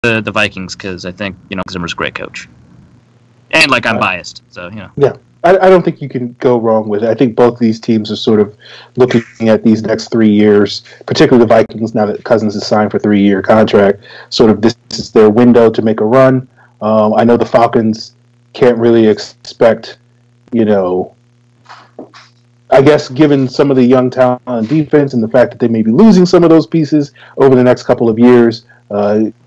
the Vikings because I think Zimmer's a great coach, and I'm biased, so Yeah, I don't think you can go wrong with it. I think both of these teams are sort of looking at these next 3 years, particularly the Vikings. Now that Cousins is signed for a 3-year contract, sort of this is their window to make a run. I know the Falcons can't really expect, I guess given some of the young talent on defense and the fact that they may be losing some of those pieces over the next couple of years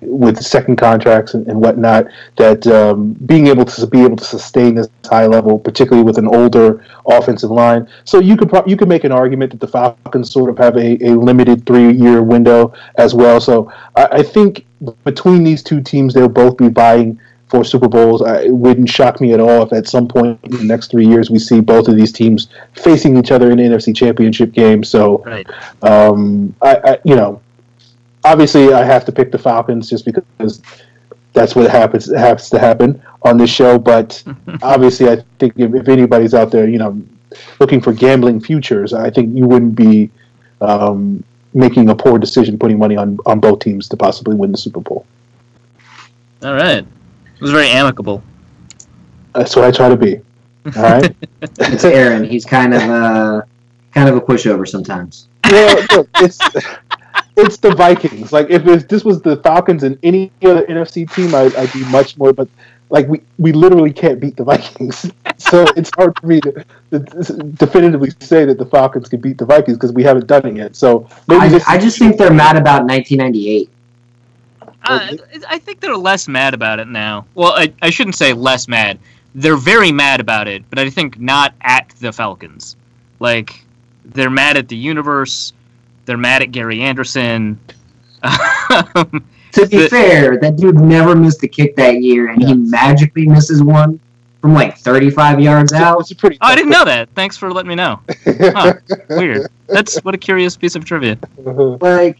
with second contracts and whatnot, that being able to sustain this high level, particularly with an older offensive line. So you could make an argument that the Falcons sort of have a limited 3-year window as well. So I think between these two teams, they'll both be vying for Super Bowls. It wouldn't shock me at all if at some point in the next 3 years we see both of these teams facing each other in the NFC Championship game. So, right. Obviously I have to pick the Falcons just because that's what happens to happen on this show. But obviously, I think if anybody's out there, looking for gambling futures, I think you wouldn't be making a poor decision putting money on both teams to possibly win the Super Bowl. All right. It was very amicable. That's what I try to be. All right. It's Aaron. He's kind of a pushover sometimes. Well, look, it's the Vikings. If this was the Falcons and any other NFC team, I'd be much more. But we literally can't beat the Vikings, so it's hard for me to definitively say that the Falcons can beat the Vikings because we haven't done it yet. So maybe I just think they're mad about 1998. I think they're less mad about it now. Well, I shouldn't say less mad. They're very mad about it, but I think not at the Falcons. They're mad at the universe. They're mad at Gary Anderson. To be fair, that dude never missed a kick that year, and he magically misses one from 35 yards out. It's a pretty I didn't know that. Thanks for letting me know. Huh, weird. What a curious piece of trivia. That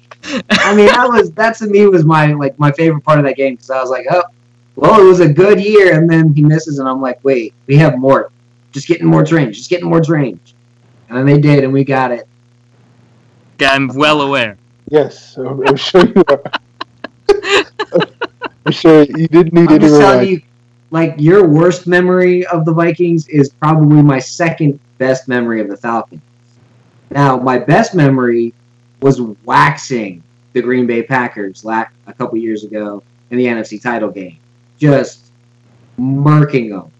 to me was my favorite part of that game because I was like, oh, well, it was a good year, and then he misses, and I'm like, wait, we have more. Just getting more range. And then they did, and we got it. I'm well aware. Yes, I'm sure you are. I'm sure you didn't need I'm any just telling you, your worst memory of the Vikings is probably my second best memory of the Falcons. Now, my best memory was waxing the Green Bay Packers a couple years ago in the NFC title game. Just murking them.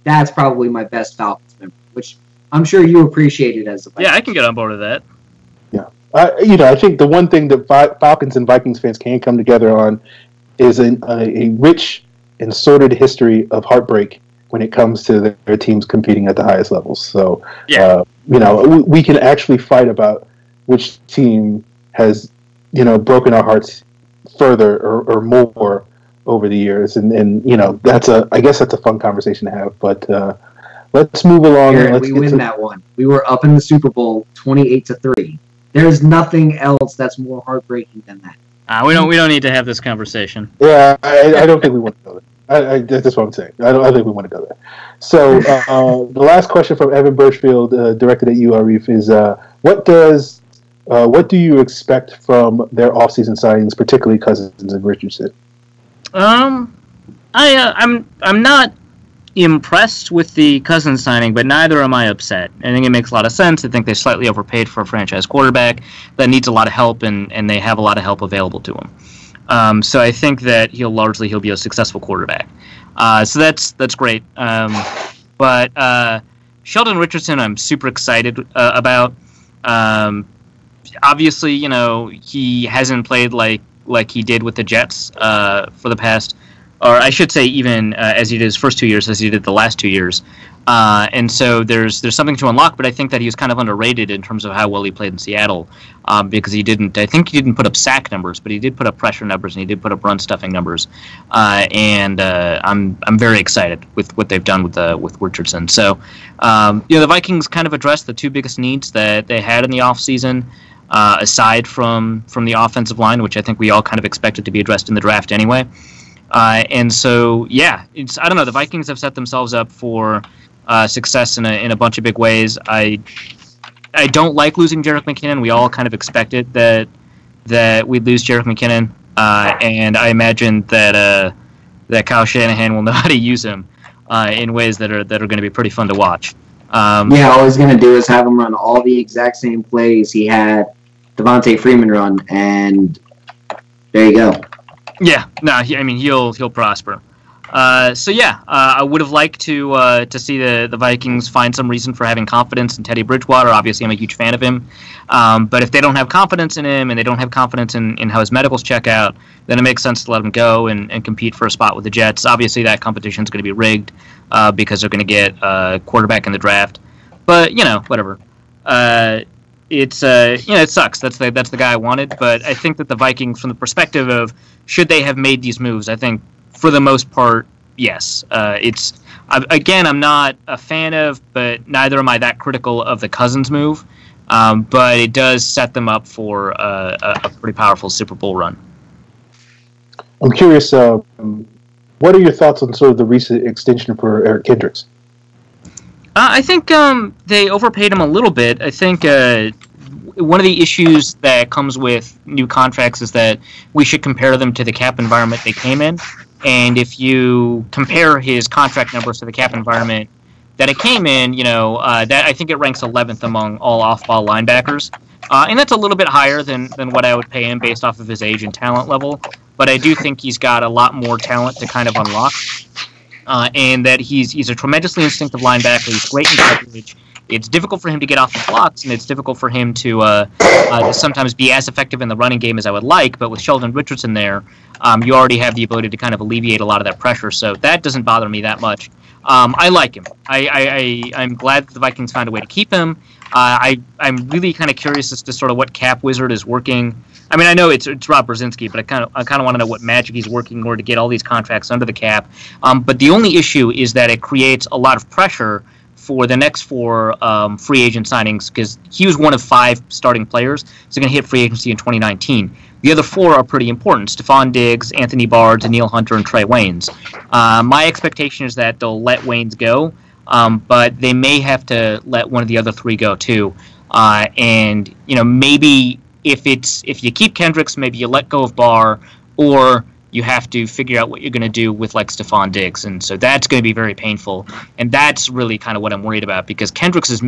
That's probably my best Falcons memory, which I'm sure you appreciated as a Vikings. Yeah, I can get on board with that. Yeah. I think the one thing that Falcons and Vikings fans can come together on is a rich and sordid history of heartbreak when it comes to their teams competing at the highest levels. So, yeah. We can actually fight about which team has, broken our hearts further or more over the years. And I guess that's a fun conversation to have. But let's move along. Aaron, we win that one. We were up in the Super Bowl 28-3. There's nothing else that's more heartbreaking than that. We don't need to have this conversation. Yeah, I don't think we want to go there. That's what I'm saying. I think we want to go there. So the last question from Evan Birchfield, directed at you, Arif, is what do you expect from their offseason signings, particularly Cousins and Richardson? I'm not impressed with the Cousins signing, but neither am I upset. I think it makes a lot of sense. I think they slightly overpaid for a franchise quarterback that needs a lot of help, and they have a lot of help available to him. So I think that he'll be a successful quarterback. So that's great. But Sheldon Richardson, I'm super excited about. Obviously, he hasn't played like he did with the Jets for the past. Or I should say, even as he did his first 2 years, as he did the last 2 years, and so there's something to unlock. But I think that he was kind of underrated in terms of how well he played in Seattle, because I think he didn't put up sack numbers, but he did put up pressure numbers and he did put up run stuffing numbers, and I'm very excited with what they've done with Richardson. So the Vikings kind of addressed the two biggest needs that they had in the offseason, aside from the offensive line, which I think we all kind of expected to be addressed in the draft anyway. And so, I don't know. The Vikings have set themselves up for success in a bunch of big ways. I don't like losing Jerick McKinnon. We all kind of expected that we'd lose Jerick McKinnon. and I imagine that Kyle Shanahan will know how to use him in ways that are going to be pretty fun to watch. All he's going to do is have him run all the exact same plays he had Devontae Freeman run, and there you go. Yeah, no, he'll prosper. I would have liked to see the Vikings find some reason for having confidence in Teddy Bridgewater. Obviously, I'm a huge fan of him. But if they don't have confidence in him and they don't have confidence in how his medicals check out, then it makes sense to let him go and compete for a spot with the Jets. Obviously, that competition is going to be rigged because they're going to get a quarterback in the draft. But, whatever. It sucks. That's the guy I wanted. But I think that the Vikings, from the perspective of should they have made these moves, I think for the most part, yes. I'm not a fan of, but neither am I that critical of the Cousins move. But it does set them up for a pretty powerful Super Bowl run. I'm curious, what are your thoughts on sort of the recent extension for Eric Kendricks? I think they overpaid him a little bit. I think one of the issues that comes with new contracts is that we should compare them to the cap environment they came in. And if you compare his contract numbers to the cap environment that it came in, that I think it ranks 11th among all off-ball linebackers. And that's a little bit higher than what I would pay him based off of his age and talent level. But I do think he's got a lot more talent to kind of unlock. And that he's a tremendously instinctive linebacker. He's great in coverage. It's difficult for him to get off the blocks, and it's difficult for him to sometimes be as effective in the running game as I would like. But with Sheldon Richardson there, you already have the ability to kind of alleviate a lot of that pressure. So that doesn't bother me that much. I like him. I'm glad that the Vikings found a way to keep him. I'm really kind of curious as to sort of what cap wizard is working. I mean, I know it's Rob Brzezinski, but I kind of want to know what magic he's working in order to get all these contracts under the cap. But the only issue is that it creates a lot of pressure for the next four free agent signings, because he was one of 5 starting players, so going to hit free agency in 2019. The other 4 are pretty important: Stephon Diggs, Anthony Barr, Daniil Hunter, and Trey Waynes. My expectation is that they'll let Waynes go, but they may have to let one of the other 3 go too. And maybe if you keep Kendricks, maybe you let go of Barr, or you have to figure out what you're going to do with like Stephon Diggs, and so that's going to be very painful. And that's really kind of what I'm worried about, because Kendricks is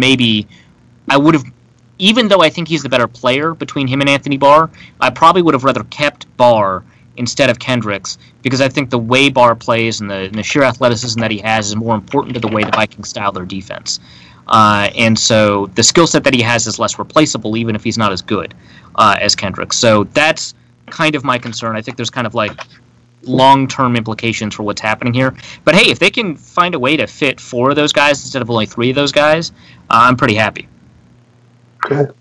even though I think he's the better player between him and Anthony Barr, I probably would have rather kept Barr instead of Kendricks, because I think the way Barr plays and the sheer athleticism that he has is more important to the way the Vikings style their defense. And so the skill set that he has is less replaceable, even if he's not as good as Kendricks. So that's kind of my concern. I think there's kind of like long-term implications for what's happening here. But hey, if they can find a way to fit 4 of those guys instead of only 3 of those guys, I'm pretty happy. Okay.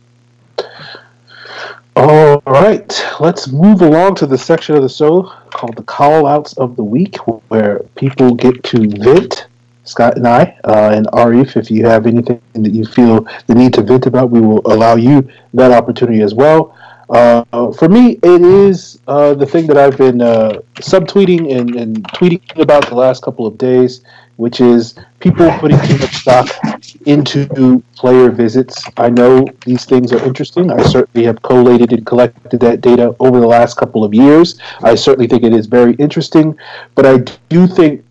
All right. Let's move along to the section of the show called the Call-Outs of the Week, where people get to vent. Scott and I, and Arif, if you have anything that you feel the need to vent about, we will allow you that opportunity as well. For me, it is the thing that I've been subtweeting and tweeting about the last couple of days, which is people putting too much stock into player visits. I know these things are interesting. I certainly have collated and collected that data over the last couple of years. I certainly think it is very interesting, but I do think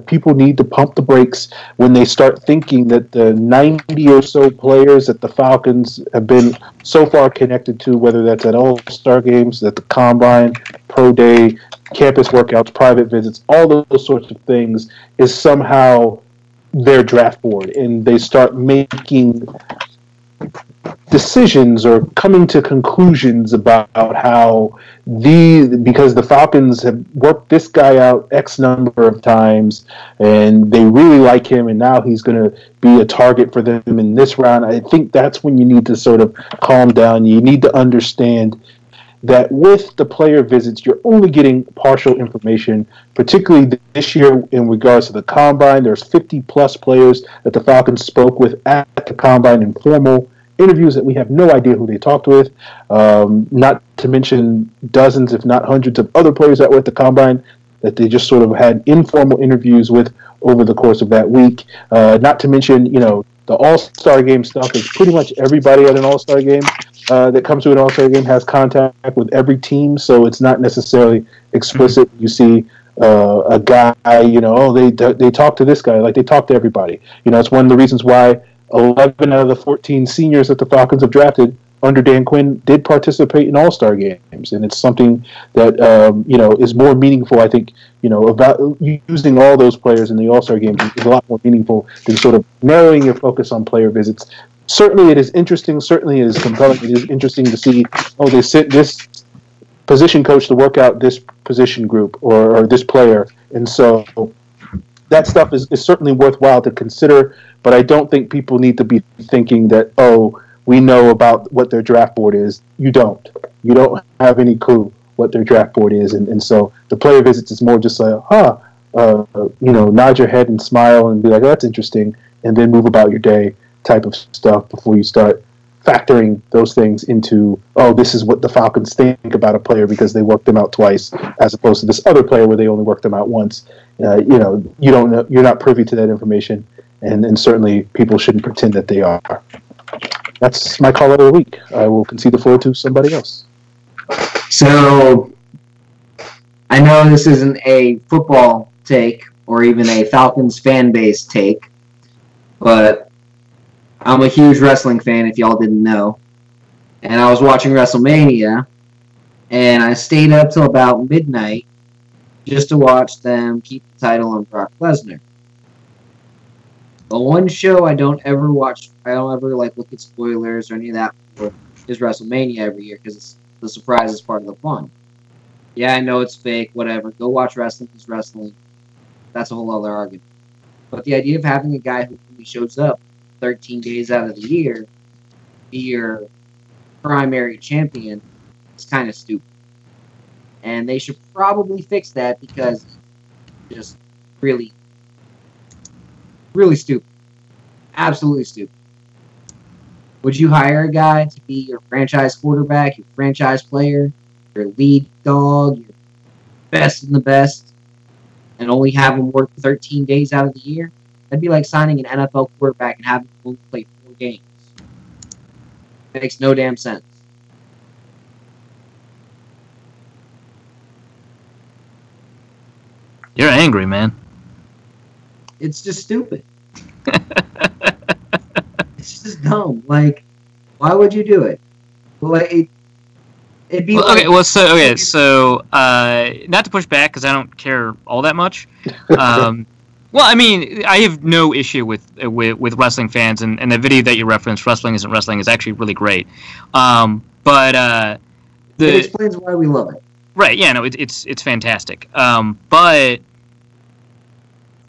people need to pump the brakes when they start thinking that the 90 or so players that the Falcons have been so far connected to, whether that's at All-Star games, at the Combine, Pro Day, campus workouts, private visits, all those sorts of things, is somehow their draft board, and they start making decisions or coming to conclusions about how because the Falcons have worked this guy out X number of times and they really like him, and now he's going to be a target for them in this round. I think that's when you need to sort of calm down. You need to understand that with the player visits, you're only getting partial information, particularly this year in regards to the Combine. There's 50-plus players that the Falcons spoke with at the Combine in formal interviews that we have no idea who they talked with, not to mention dozens, if not hundreds, of other players that were at the Combine that they just sort of had informal interviews with over the course of that week. Not to mention, the All-Star Game stuff is pretty much everybody at an All-Star Game. that comes to an All-Star game has contact with every team, so it's not necessarily explicit. You see a guy, they talk to this guy like they talk to everybody. It's one of the reasons why 11 out of the 14 seniors that the Falcons have drafted under Dan Quinn did participate in All-Star games, and it's something that is more meaningful. I think about using all those players in the All-Star games is a lot more meaningful than sort of narrowing your focus on player visits. Certainly, it is interesting. Certainly, it is compelling. It is interesting to see. Oh, they sent this position coach to work out this position group or this player, and so that stuff is certainly worthwhile to consider. But I don't think people need to be thinking that, oh, we know about what their draft board is. You don't. You don't have any clue what their draft board is, and so the player visits is more just like, nod your head and smile and be like, oh, that's interesting, and then move about your day type of stuff before you start factoring those things into, oh, this is what the Falcons think about a player because they worked them out twice, as opposed to this other player where they only worked them out once. You don't know, you're not privy to that information, and certainly people shouldn't pretend that they are. That's my call of the week. I will concede the floor to somebody else. So, I know this isn't a football take or even a Falcons fan base take, but I'm a huge wrestling fan, if y'all didn't know. And I was watching WrestleMania, and I stayed up till about midnight just to watch them keep the title on Brock Lesnar. The one show I don't ever watch, I don't ever look at spoilers or any of that for, is WrestleMania every year, because the surprise is part of the fun. Yeah, I know it's fake, whatever. Go watch wrestling, because wrestling, that's a whole other argument. But the idea of having a guy who only shows up 13 days out of the year be your primary champion is kind of stupid. And they should probably fix that, because it's just really stupid. Absolutely stupid. Would you hire a guy to be your franchise quarterback, your franchise player, your lead dog, your best in the best, and only have him work 13 days out of the year? That'd be like signing an NFL quarterback and having him only play 4 games. It makes no damn sense. You're angry, man. It's just stupid. It's just dumb. Like, why would you do it? Like, it'd be well, okay. Well, so not to push back because I don't care all that much. Well, I mean, I have no issue with wrestling fans, and the video that you referenced, "Wrestling Isn't Wrestling," is actually really great. It explains why we love it. Right? Yeah, no, it's fantastic. But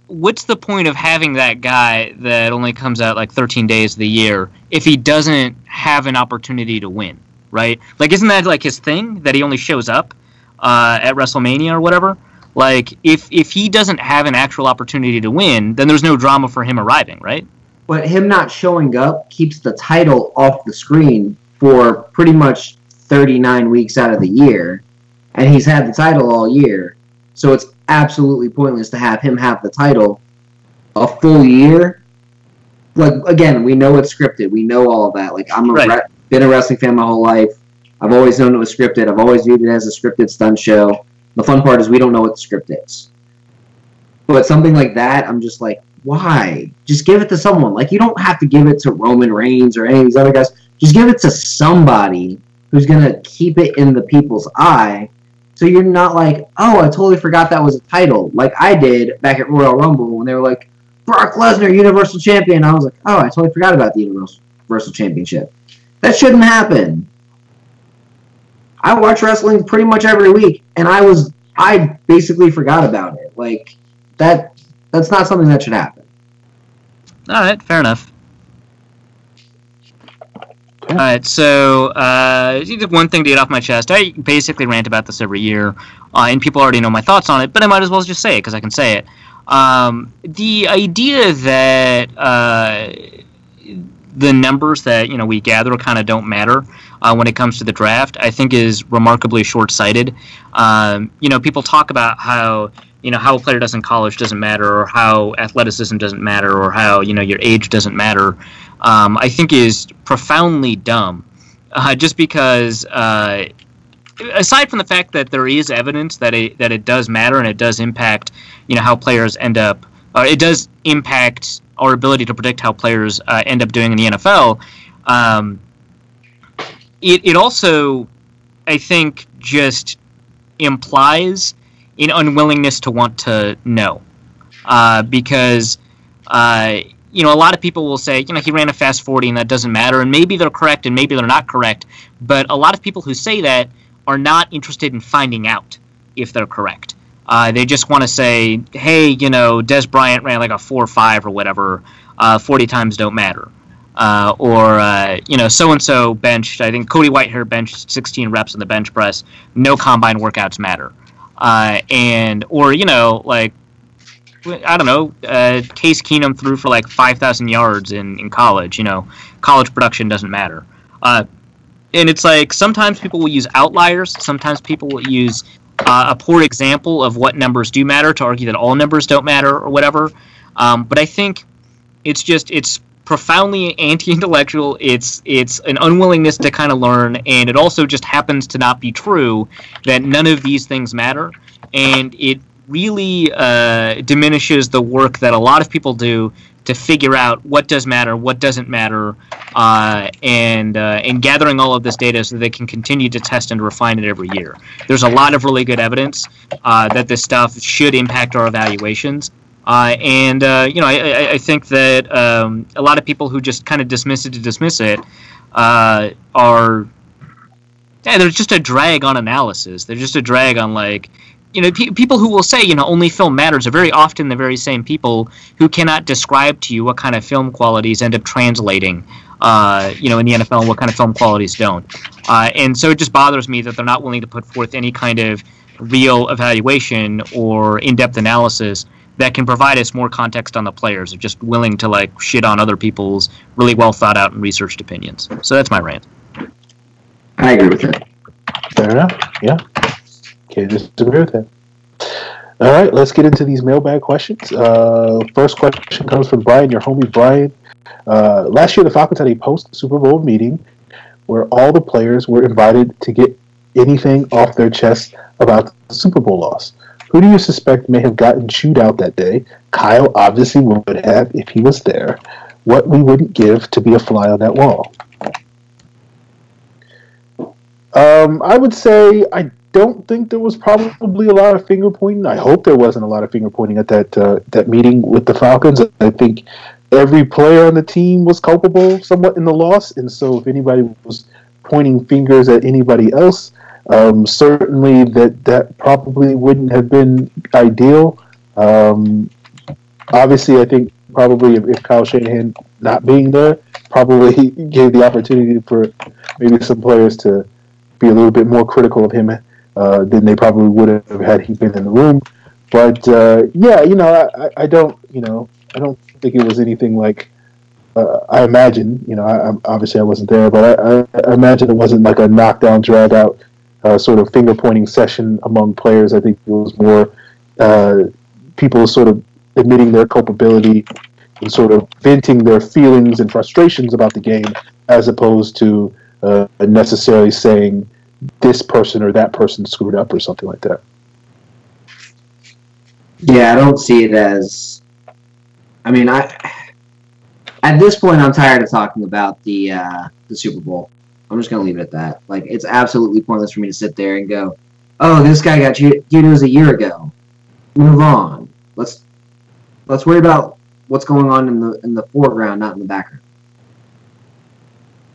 what's the point of having that guy that only comes out like 13 days of the year if he doesn't have an opportunity to win, right? Like, isn't that like his thing, that he only shows up at WrestleMania or whatever? Like, if he doesn't have an actual opportunity to win, then there's no drama for him arriving, right? But him not showing up keeps the title off the screen for pretty much 39 weeks out of the year, and he's had the title all year, so it's absolutely pointless to have him have the title a full year. Like, again, we know it's scripted. We know all of that. Like, been a wrestling fan my whole life. I've always known it was scripted. I've always viewed it as a scripted stunt show. The fun part is we don't know what the script is. But something like that, I'm just like, why? Just give it to someone. Like, you don't have to give it to Roman Reigns or any of these other guys. Just give it to somebody who's going to keep it in the people's eye. So you're not like, oh, I totally forgot that was a title, like I did back at Royal Rumble when they were like, Brock Lesnar, Universal Champion. I was like, oh, I totally forgot about the Universal Championship. That shouldn't happen. I watch wrestling pretty much every week, and I basically forgot about it. Like, that's not something that should happen. All right, fair enough. All right, so one thing to get off my chest. I basically rant about this every year, and people already know my thoughts on it, but I might as well just say it because I can say it. The idea that the numbers that we gather kind of don't matter when it comes to the draft, I think is remarkably short-sighted. People talk about how how a player does in college doesn't matter, or how athleticism doesn't matter, or how your age doesn't matter. I think is profoundly dumb just because aside from the fact that there is evidence that it does matter and it does impact, how players end up, it does impact our ability to predict how players end up doing in the NFL. It also, I think, just implies an unwillingness to want to know, because a lot of people will say, he ran a fast 40 and that doesn't matter, and maybe they're correct and maybe they're not correct, but a lot of people who say that are not interested in finding out if they're correct. They just want to say, hey, Des Bryant ran like a 4.5 or whatever, 40 times don't matter. Or so-and-so benched, I think Cody Whitehair benched 16 reps on the bench press, no combine workouts matter. I don't know, Case Keenum threw for like 5,000 yards in college. College production doesn't matter. And it's like sometimes people will use outliers, sometimes people will use a poor example of what numbers do matter to argue that all numbers don't matter or whatever. But I think it's profoundly anti-intellectual. It's an unwillingness to kind of learn, and it also just happens to not be true that none of these things matter, and it really diminishes the work that a lot of people do to figure out what does matter, what doesn't matter, and gathering all of this data so they can continue to test and refine it every year. There's a lot of really good evidence that this stuff should impact our evaluations. I think that a lot of people who just kind of dismiss it to dismiss it they're just a drag on analysis. They're just a drag on, people who will say, only film matters are very often the very same people who cannot describe to you what kind of film qualities end up translating, in the NFL and what kind of film qualities don't. And so it just bothers me that they're not willing to put forth any kind of real evaluation or in-depth analysis that can provide us more context on the players. They're just willing to shit on other people's really well thought out and researched opinions. So that's my rant. I agree with that. Fair enough. Yeah. Can't disagree with that. All right, let's get into these mailbag questions. First question comes from Brian, your homie Brian. Last year, the Falcons had a post-Super Bowl meeting where all the players were invited to get anything off their chest about the Super Bowl loss. Who do you suspect may have gotten chewed out that day? Kyle obviously would have if he was there. What we wouldn't give to be a fly on that wall. I would say I don't think there was probably a lot of finger pointing. I hope there wasn't a lot of finger pointing at that meeting with the Falcons. I think every player on the team was culpable somewhat in the loss, and so if anybody was pointing fingers at anybody else, certainly that probably wouldn't have been ideal. Obviously, I think probably if Kyle Shanahan not being there probably gave the opportunity for maybe some players to be a little bit more critical of him than they probably would have had he been in the room. But I don't think it was anything like. I imagine, obviously I wasn't there, but I imagine it wasn't like a knockdown, drag out sort of finger pointing session among players. I think it was more people sort of admitting their culpability and sort of venting their feelings and frustrations about the game, as opposed to necessarily saying this person or that person screwed up or something like that. Yeah, I don't see it as. I mean, at this point, I'm tired of talking about the Super Bowl. I'm just gonna leave it at that. It's absolutely pointless for me to sit there and go, "Oh, this guy got cheated. It was a year ago. Move on. Let's worry about what's going on in the foreground, not in the background."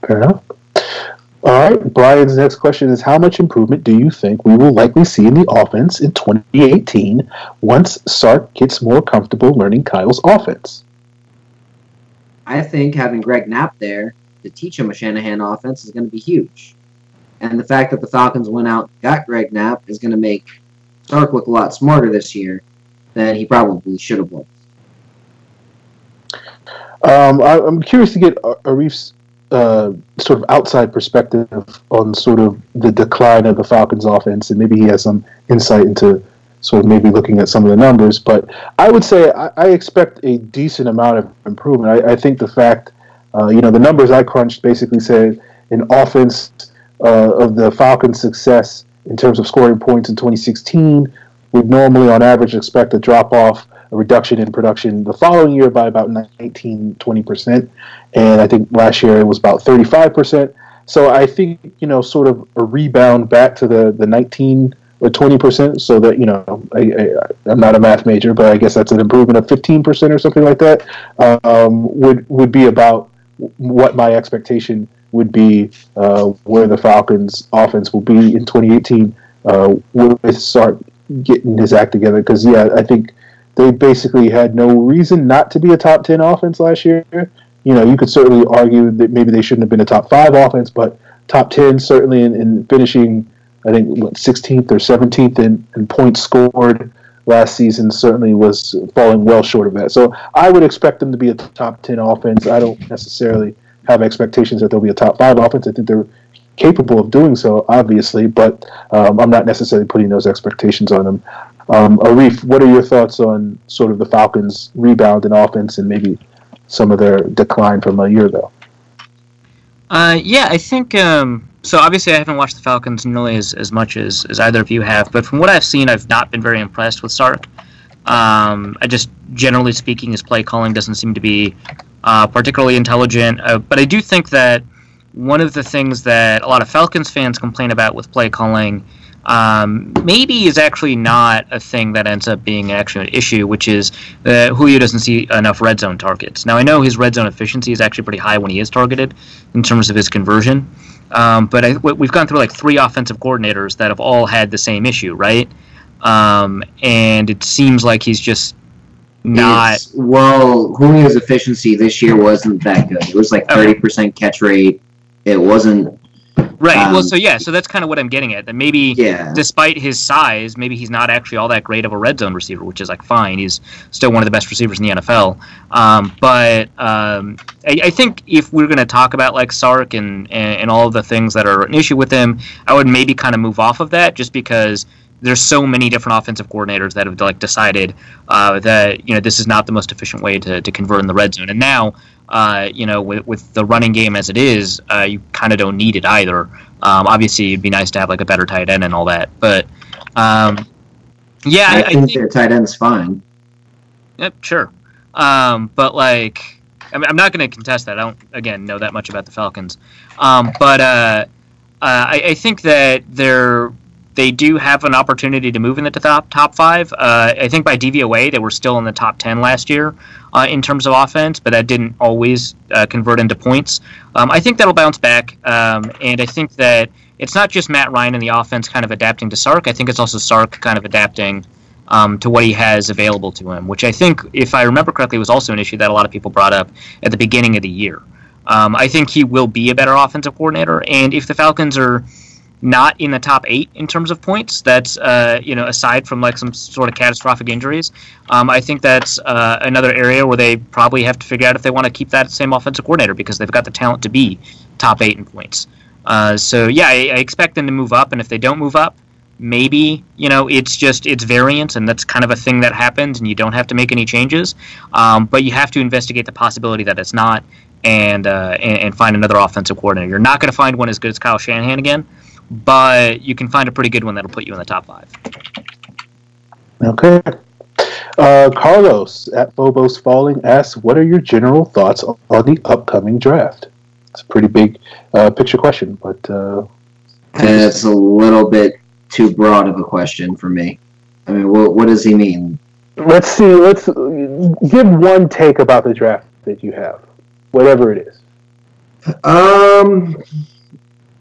Fair enough. All right, Brian's next question is, how much improvement do you think we will likely see in the offense in 2018 once Sark gets more comfortable learning Kyle's offense? I think having Greg Knapp there to teach him a Shanahan offense is going to be huge. And the fact that the Falcons went out and got Greg Knapp is going to make Sark look a lot smarter this year than he probably should have looked. I'm curious to get Arif's sort of outside perspective on sort of the decline of the Falcons offense, and maybe he has some insight into sort of maybe looking at some of the numbers. But I would say I expect a decent amount of improvement. I think the fact, the numbers I crunched basically said an offense of the Falcons' success in terms of scoring points in 2016 would normally, on average, expect a drop-off, a reduction in production the following year by about 19-20%. And I think last year it was about 35%. So I think, sort of a rebound back to the 19 or 20%, so that, I'm not a math major, but I guess that's an improvement of 15% or something like that, would be about what my expectation would be where the Falcons offense will be in 2018 with Sark getting his act together. Because, I think they basically had no reason not to be a top 10 offense last year. You could certainly argue that maybe they shouldn't have been a top 5 offense, but top 10 certainly in finishing, I think, 16th or 17th in points scored last season certainly was falling well short of that. So I would expect them to be a top 10 offense. I don't necessarily have expectations that they'll be a top 5 offense. I think they're capable of doing so, obviously, but I'm not necessarily putting those expectations on them. Arif, what are your thoughts on sort of the Falcons' rebound in offense and maybe some of their decline from a year ago? I think so. Obviously, I haven't watched the Falcons nearly as much as either of you have, but from what I've seen, I've not been very impressed with Sark. I just, generally speaking, his play calling doesn't seem to be particularly intelligent. But I do think that one of the things that a lot of Falcons fans complain about with play calling maybe is actually not a thing that ends up being actually an issue, which is that Julio doesn't see enough red zone targets. Now, I know his red zone efficiency is actually pretty high when he is targeted in terms of his conversion, but we've gone through like 3 offensive coordinators that have all had the same issue, right? And it seems like he's just not... Julio's efficiency this year wasn't that good. It was like 30% catch rate. It wasn't... Right. So that's kind of what I'm getting at. That maybe, despite his size, maybe he's not actually all that great of a red zone receiver, which is like fine. He's still one of the best receivers in the NFL. But I think if we're going to talk about like Sark and all of the things that are an issue with him, I would maybe kind of move off of that, just because there's so many different offensive coordinators that have like decided that this is not the most efficient way to convert in the red zone. And now, with the running game as it is, you kind of don't need it either. Obviously, it'd be nice to have like a better tight end and all that, but I think their tight end's fine. Yep, sure. But like, I'm not going to contest that. I don't, again, know that much about the Falcons. But I think that they do have an opportunity to move in the top 5. I think by DVOA, they were still in the top 10 last year in terms of offense, but that didn't always convert into points. I think that'll bounce back, and I think that it's not just Matt Ryan and the offense kind of adapting to Sark. I think it's also Sark kind of adapting to what he has available to him, which I think, if I remember correctly, was also an issue that a lot of people brought up at the beginning of the year. I think he will be a better offensive coordinator, and if the Falcons are not in the top 8 in terms of points, that's aside from like some sort of catastrophic injuries, I think that's another area where they probably have to figure out if they want to keep that same offensive coordinator, because they've got the talent to be top 8 in points. I expect them to move up, and if they don't move up, maybe it's variance, and that's kind of a thing that happens, and you don't have to make any changes, but you have to investigate the possibility that it's not, and find another offensive coordinator. You're not going to find one as good as Kyle Shanahan again, but you can find a pretty good one that'll put you in the top 5. Okay. Carlos at Phobos Falling asks, what are your general thoughts on the upcoming draft? It's a pretty big picture question, but... it's a little bit too broad of a question for me. I mean, what does he mean? Let's see. Let's give one take about the draft that you have, whatever it is.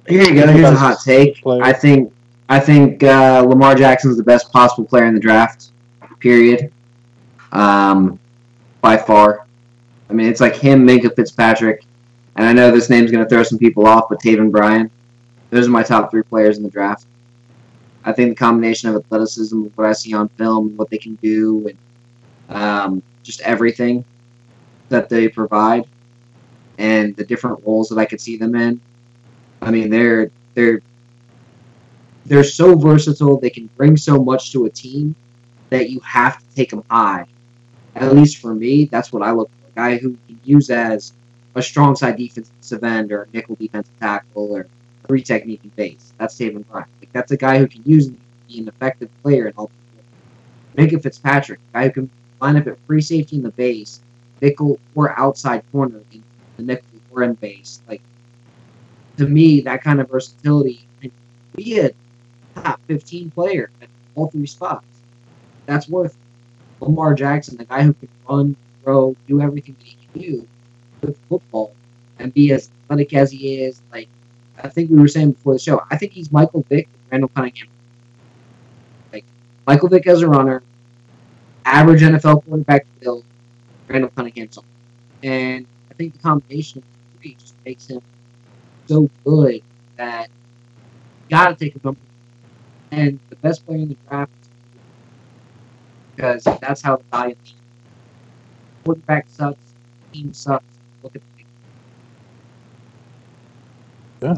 Here you go. Here's a hot take. I think Lamar Jackson's the best possible player in the draft. Period. By far. I mean, it's like him, Minkah Fitzpatrick, and I know this name's going to throw some people off, but Taven Bryan. Those are my top 3 players in the draft. I think the combination of athleticism, what I see on film, what they can do, and just everything that they provide, and the different roles that I could see them in. I mean, they're so versatile. They can bring so much to a team that you have to take them high. At least for me, that's what I look for. A guy who can use as a strong side defensive end or a nickel defensive tackle or three technique in base. That's Taven Bryan. Like, that's a guy who can use and be an effective player in all. Minka Fitzpatrick, a guy who can line up at free safety in the base, nickel or outside corner in the nickel or in base. Like, to me, that kind of versatility, and be a top 15 player at all three spots. That's worth Lamar Jackson, the guy who can run, throw, do everything that he can do with football, and be as athletic as he is. Like, I think we were saying before the show, I think he's Michael Vick with Randall Cunningham. Like, Michael Vick as a runner, average NFL quarterback build, Randall Cunningham. And I think the combination of the three just makes him so good that you got to take a number. And the best player in the draft, because that's how the value. Quarterback sucks, team sucks. Look at the Yeah.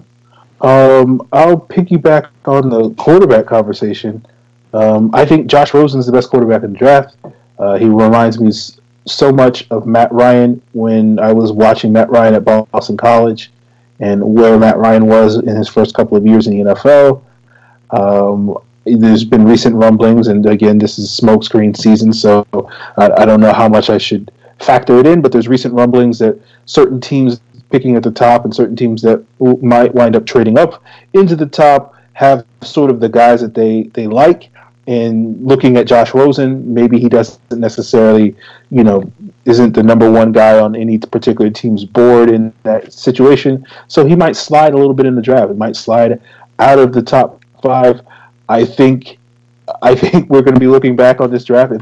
I'll piggyback on the quarterback conversation. I think Josh Rosen is the best quarterback in the draft. He reminds me so much of Matt Ryan when I was watching Matt Ryan at Boston College and where Matt Ryan was in his first couple of years in the NFL. There's been recent rumblings, and again, this is smokescreen season, so I don't know how much I should factor it in, but there's recent rumblings that certain teams picking at the top and certain teams that might wind up trading up into the top have sort of the guys that they like. And looking at Josh Rosen, maybe he doesn't necessarily, isn't the number one guy on any particular team's board in that situation. So he might slide a little bit in the draft. It might slide out of the top 5. I think we're going to be looking back on this draft.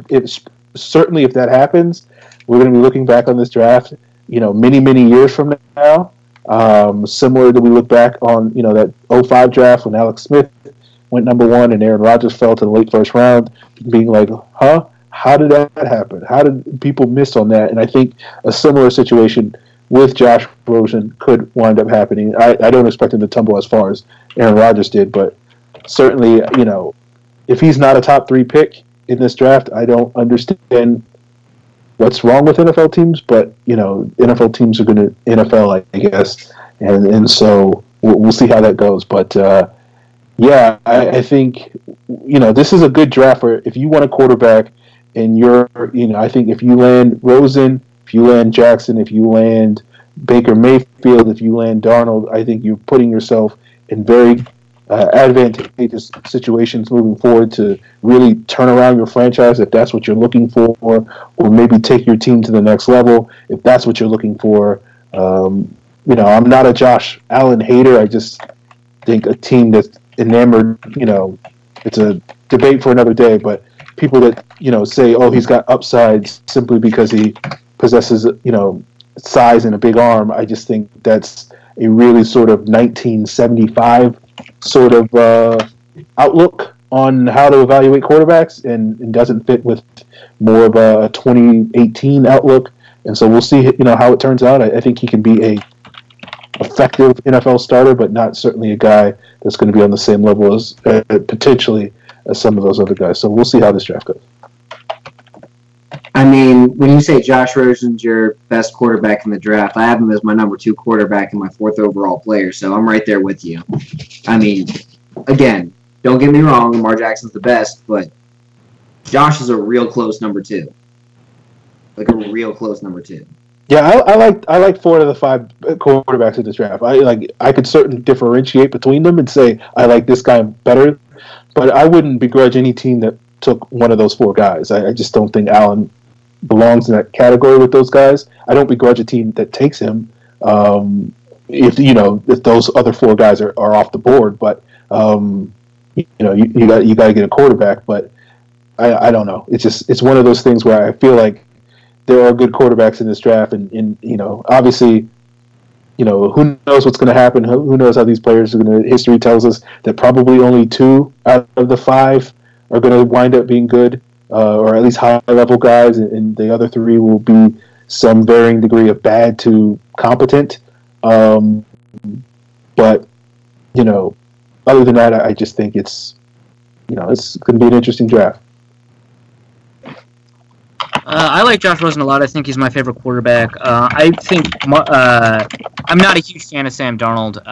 Certainly, if that happens, we're going to be looking back on this draft, many, many years from now. Similar to we look back on, that 05 draft when Alex Smith went number 1 and Aaron Rodgers fell to the late first round, being like, huh? How did that happen? How did people miss on that? And I think a similar situation with Josh Rosen could wind up happening. I don't expect him to tumble as far as Aaron Rodgers did, but certainly, if he's not a top 3 pick in this draft, I don't understand what's wrong with NFL teams, but, NFL teams are going to NFL, I guess. And so we'll see how that goes. But, yeah, I think, this is a good draft for if you want a quarterback and I think if you land Rosen, if you land Jackson, if you land Baker Mayfield, if you land Darnold, I think you're putting yourself in very advantageous situations moving forward to really turn around your franchise if that's what you're looking for, or maybe take your team to the next level if that's what you're looking for. I'm not a Josh Allen hater. I just think a team that's enamored, it's a debate for another day, but people that, say, oh, he's got upsides simply because he possesses, size and a big arm, I just think that's a really sort of 1975 sort of outlook on how to evaluate quarterbacks and doesn't fit with more of a 2018 outlook. And so we'll see, how it turns out. I think he can be a effective NFL starter, but not certainly a guy that's going to be on the same level as potentially as some of those other guys. So we'll see how this draft goes. I mean, when you say Josh Rosen's your best quarterback in the draft, I have him as my number 2 quarterback and my 4th overall player, so I'm right there with you. I mean, again, don't get me wrong, Lamar Jackson's the best, but Josh is a real close number 2. Like a real close number 2. Yeah, I like 4 of the 5 quarterbacks in this draft. I could certainly differentiate between them and say I like this guy better, but I wouldn't begrudge any team that took one of those 4 guys. I just don't think Allen belongs in that category with those guys. I don't begrudge a team that takes him if those other 4 guys are off the board. But you got to get a quarterback. But I don't know. It's one of those things where I feel like there are good quarterbacks in this draft, and obviously, who knows what's going to happen? Who knows how these players are going to? History tells us that probably only 2 out of the 5 are going to wind up being good, or at least high-level guys, and the other 3 will be some varying degree of bad to competent. But other than that, I just think it's going to be an interesting draft. I like Josh Rosen a lot. I think he's my favorite quarterback. I think I'm not a huge fan of Sam Darnold,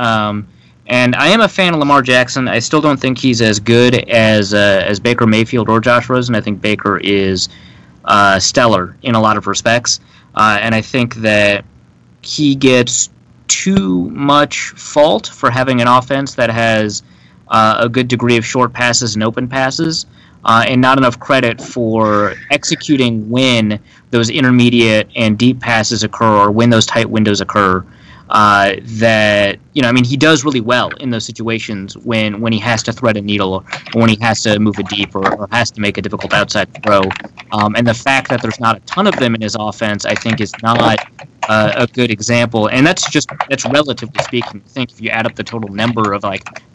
and I am a fan of Lamar Jackson. I still don't think he's as good as Baker Mayfield or Josh Rosen. I think Baker is stellar in a lot of respects, and I think that he gets too much fault for having an offense that has a good degree of short passes and open passes. And not enough credit for executing when those intermediate and deep passes occur or when those tight windows occur. He does really well in those situations when he has to thread a needle or when he has to move it deep or has to make a difficult outside throw. And the fact that there's not a ton of them in his offense, I think, is not a good example. And that's relatively speaking. I think if you add up the total number of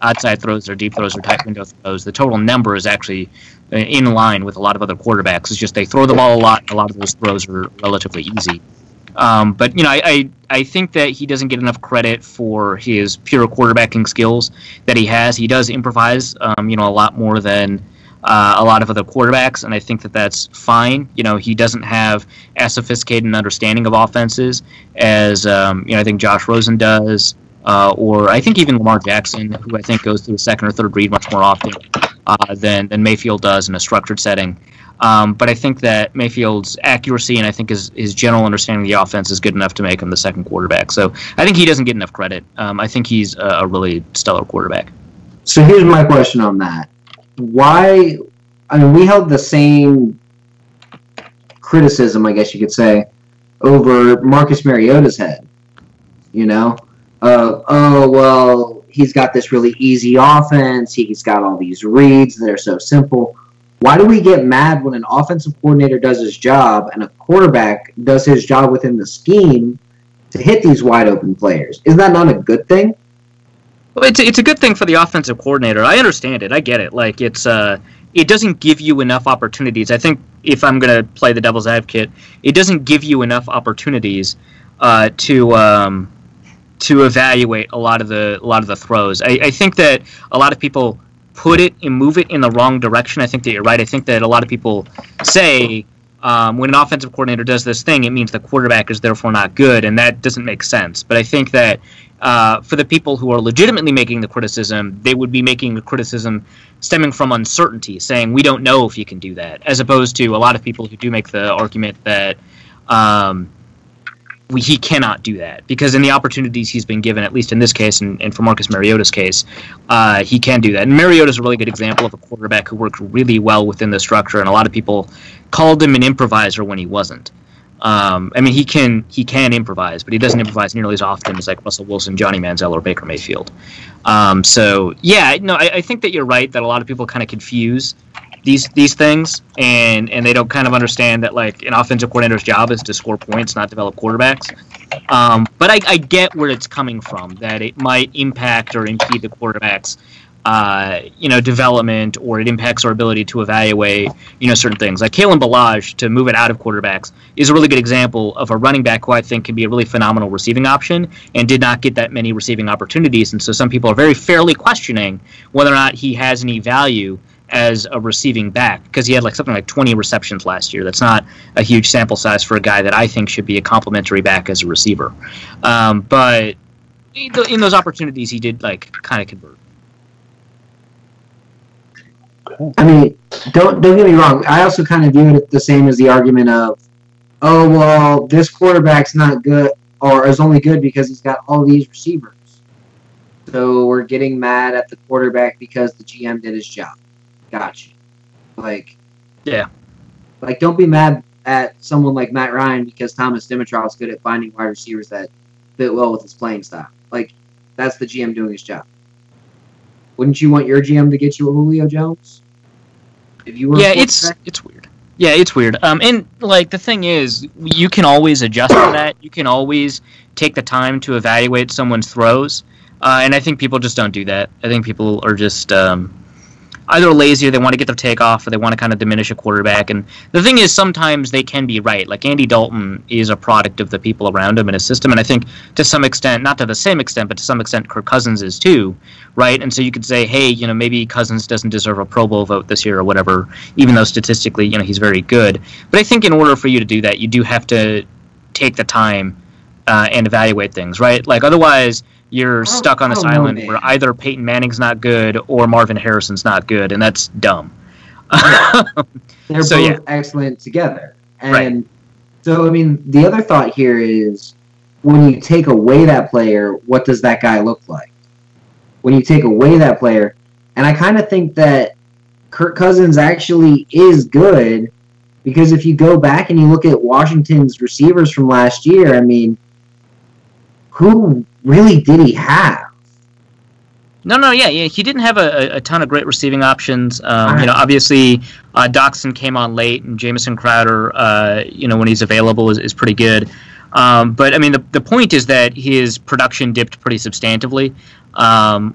outside throws or deep throws or tight window throws, the total number is actually in line with a lot of other quarterbacks. It's just they throw the ball a lot, and a lot of those throws are relatively easy. I think that he doesn't get enough credit for his pure quarterbacking skills that he has. He does improvise, a lot more than a lot of other quarterbacks, and I think that that's fine. He doesn't have as sophisticated an understanding of offenses as I think Josh Rosen does, or I think even Lamar Jackson, who I think goes through a second or third read much more often than Mayfield does in a structured setting. But I think that Mayfield's accuracy and I think his general understanding of the offense is good enough to make him the second quarterback. So I think he doesn't get enough credit. I think he's a really stellar quarterback. So here's my question on that. Why? I mean, we held the same criticism, I guess you could say, over Marcus Mariota's head. He's got this really easy offense. He's got all these reads that are so simple. Why do we get mad when an offensive coordinator does his job and a quarterback does his job within the scheme to hit these wide open players? Is that not a good thing? Well, it's a good thing for the offensive coordinator. I understand it. I get it. It doesn't give you enough opportunities. I think if I'm going to play the devil's advocate, it doesn't give you enough opportunities to evaluate a lot of the throws. I think that a lot of people put it and move it in the wrong direction. I think that you're right. I think that a lot of people say when an offensive coordinator does this thing, it means the quarterback is therefore not good, and that doesn't make sense. But I think that for the people who are legitimately making the criticism, they would be making the criticism stemming from uncertainty, saying we don't know if you can do that, as opposed to a lot of people who do make the argument that he cannot do that, because in the opportunities he's been given, at least in this case, and for Marcus Mariota's case, he can do that. And Mariota's a really good example of a quarterback who worked really well within the structure, and a lot of people called him an improviser when he wasn't. He can improvise, but he doesn't improvise nearly as often as Russell Wilson, Johnny Manziel, or Baker Mayfield. I think that you're right that a lot of people kind of confuse these things, and they don't kind of understand that an offensive coordinator's job is to score points, not develop quarterbacks. But I get where it's coming from, that it might impact or impede the quarterback's development, or it impacts our ability to evaluate certain things. Like Kalen Ballage, to move it out of quarterbacks, is a really good example of a running back who I think can be a really phenomenal receiving option and did not get that many receiving opportunities, and so some people are very fairly questioning whether or not he has any value as a receiving back, because he had something like 20 receptions last year. That's not a huge sample size for a guy that I think should be a complementary back as a receiver. But in those opportunities, he did kind of convert. I mean, don't get me wrong. I also kind of view it the same as the argument of, this quarterback's not good, or is only good because he's got all these receivers. So we're getting mad at the quarterback because the GM did his job. Gotcha. Yeah. Don't be mad at someone like Matt Ryan because Thomas Dimitroff is good at finding wide receivers that fit well with his playing style. That's the GM doing his job. Wouldn't you want your GM to get you a Julio Jones? If you were it's weird. Yeah, it's weird. And the thing is, you can always adjust to that. You can always take the time to evaluate someone's throws. And I think people just don't do that. I think people are just either lazy or they want to get their take off or they want to kind of diminish a quarterback. And the thing is, sometimes they can be right. Like Andy Dalton is a product of the people around him and his system, and I think to some extent, not to the same extent, but to some extent, Kirk Cousins is too, right? And so you could say, hey, maybe Cousins doesn't deserve a Pro Bowl vote this year or whatever, even though statistically, he's very good. But I think in order for you to do that, you do have to take the time and evaluate things, right? Like otherwise, you're stuck on this island where either Peyton Manning's not good or Marvin Harrison's not good, and that's dumb. They're both excellent together. And so, the other thought here is when you take away that player, what does that guy look like? When you take away that player, and I kind of think that Kirk Cousins actually is good because if you go back and you look at Washington's receivers from last year, who really did he have? No, he didn't have a ton of great receiving options. Obviously, Doxson came on late, and Jamison Crowder, when he's available, is pretty good. But the point is that his production dipped pretty substantively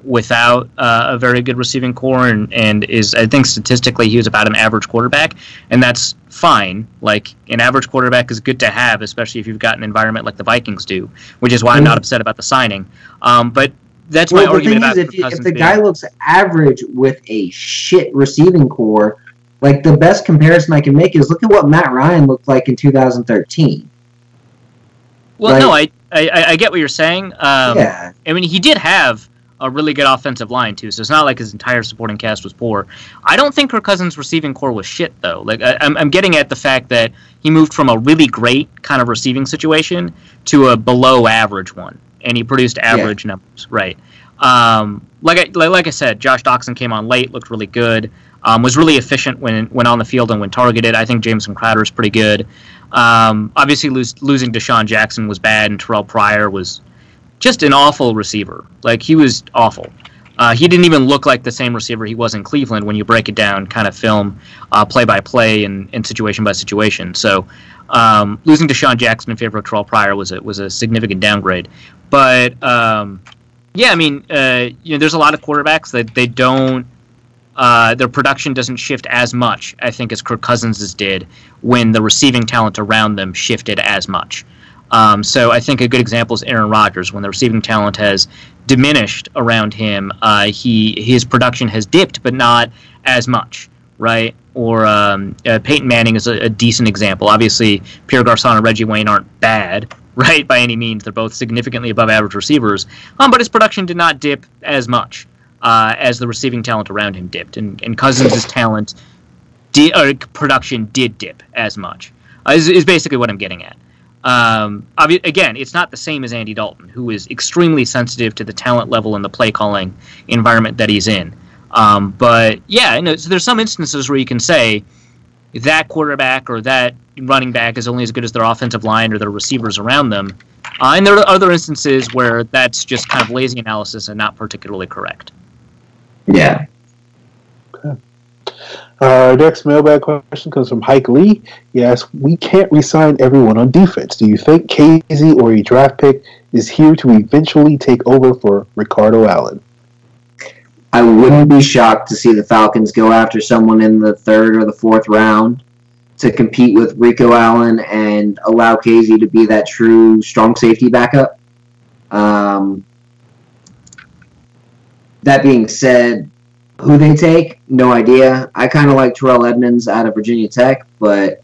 without a very good receiving core, and is, I think, statistically he was about an average quarterback, and that's fine. Like an average quarterback is good to have, especially if you've got an environment like the Vikings do, which is why I'm not upset about the signing. But that's my argument about if the guy looks average with a shit receiving core, like the best comparison I can make is look at what Matt Ryan looked like in 2013. Well, I get what you're saying. He did have a really good offensive line too, so it's not like his entire supporting cast was poor. I don't think Kirk Cousins' receiving core was shit though. Like I'm getting at the fact that he moved from a really great kind of receiving situation to a below average one, and he produced average numbers, right? Like I said, Josh Doxson came on late, looked really good, was really efficient when on the field and when targeted. I think Jamison Crowder is pretty good. Obviously, losing Deshaun Jackson was bad, and Terrell Pryor was just an awful receiver. Like, he was awful. He didn't even look like the same receiver he was in Cleveland when you break it down, kind of film, play by play and situation by situation. So, losing Deshaun Jackson in favor of Terrell Pryor was a significant downgrade. But there's a lot of quarterbacks that they don't. Their production doesn't shift as much, I think, as Kirk Cousins' did when the receiving talent around them shifted as much. So I think a good example is Aaron Rodgers. When the receiving talent has diminished around him, his production has dipped, but not as much, right? Or Peyton Manning is a decent example. Obviously, Pierre Garçon and Reggie Wayne aren't bad, right, by any means. They're both significantly above average receivers, but his production did not dip as much as the receiving talent around him dipped. And Cousins' production did dip as much, is basically what I'm getting at. Again, it's not the same as Andy Dalton, who is extremely sensitive to the talent level and the play calling environment that he's in. So there's some instances where you can say that quarterback or that running back is only as good as their offensive line or their receivers around them. And there are other instances where that's just kind of lazy analysis and not particularly correct. Yeah. Okay. Our next mailbag question comes from Hike Lee. He asks, we can't re-sign everyone on defense. Do you think Casey or a draft pick is here to eventually take over for Ricardo Allen? I wouldn't be shocked to see the Falcons go after someone in the third or the fourth round to compete with Rico Allen and allow Casey to be that true strong safety backup. That being said, who they take, no idea. I kind of like Terrell Edmonds out of Virginia Tech, but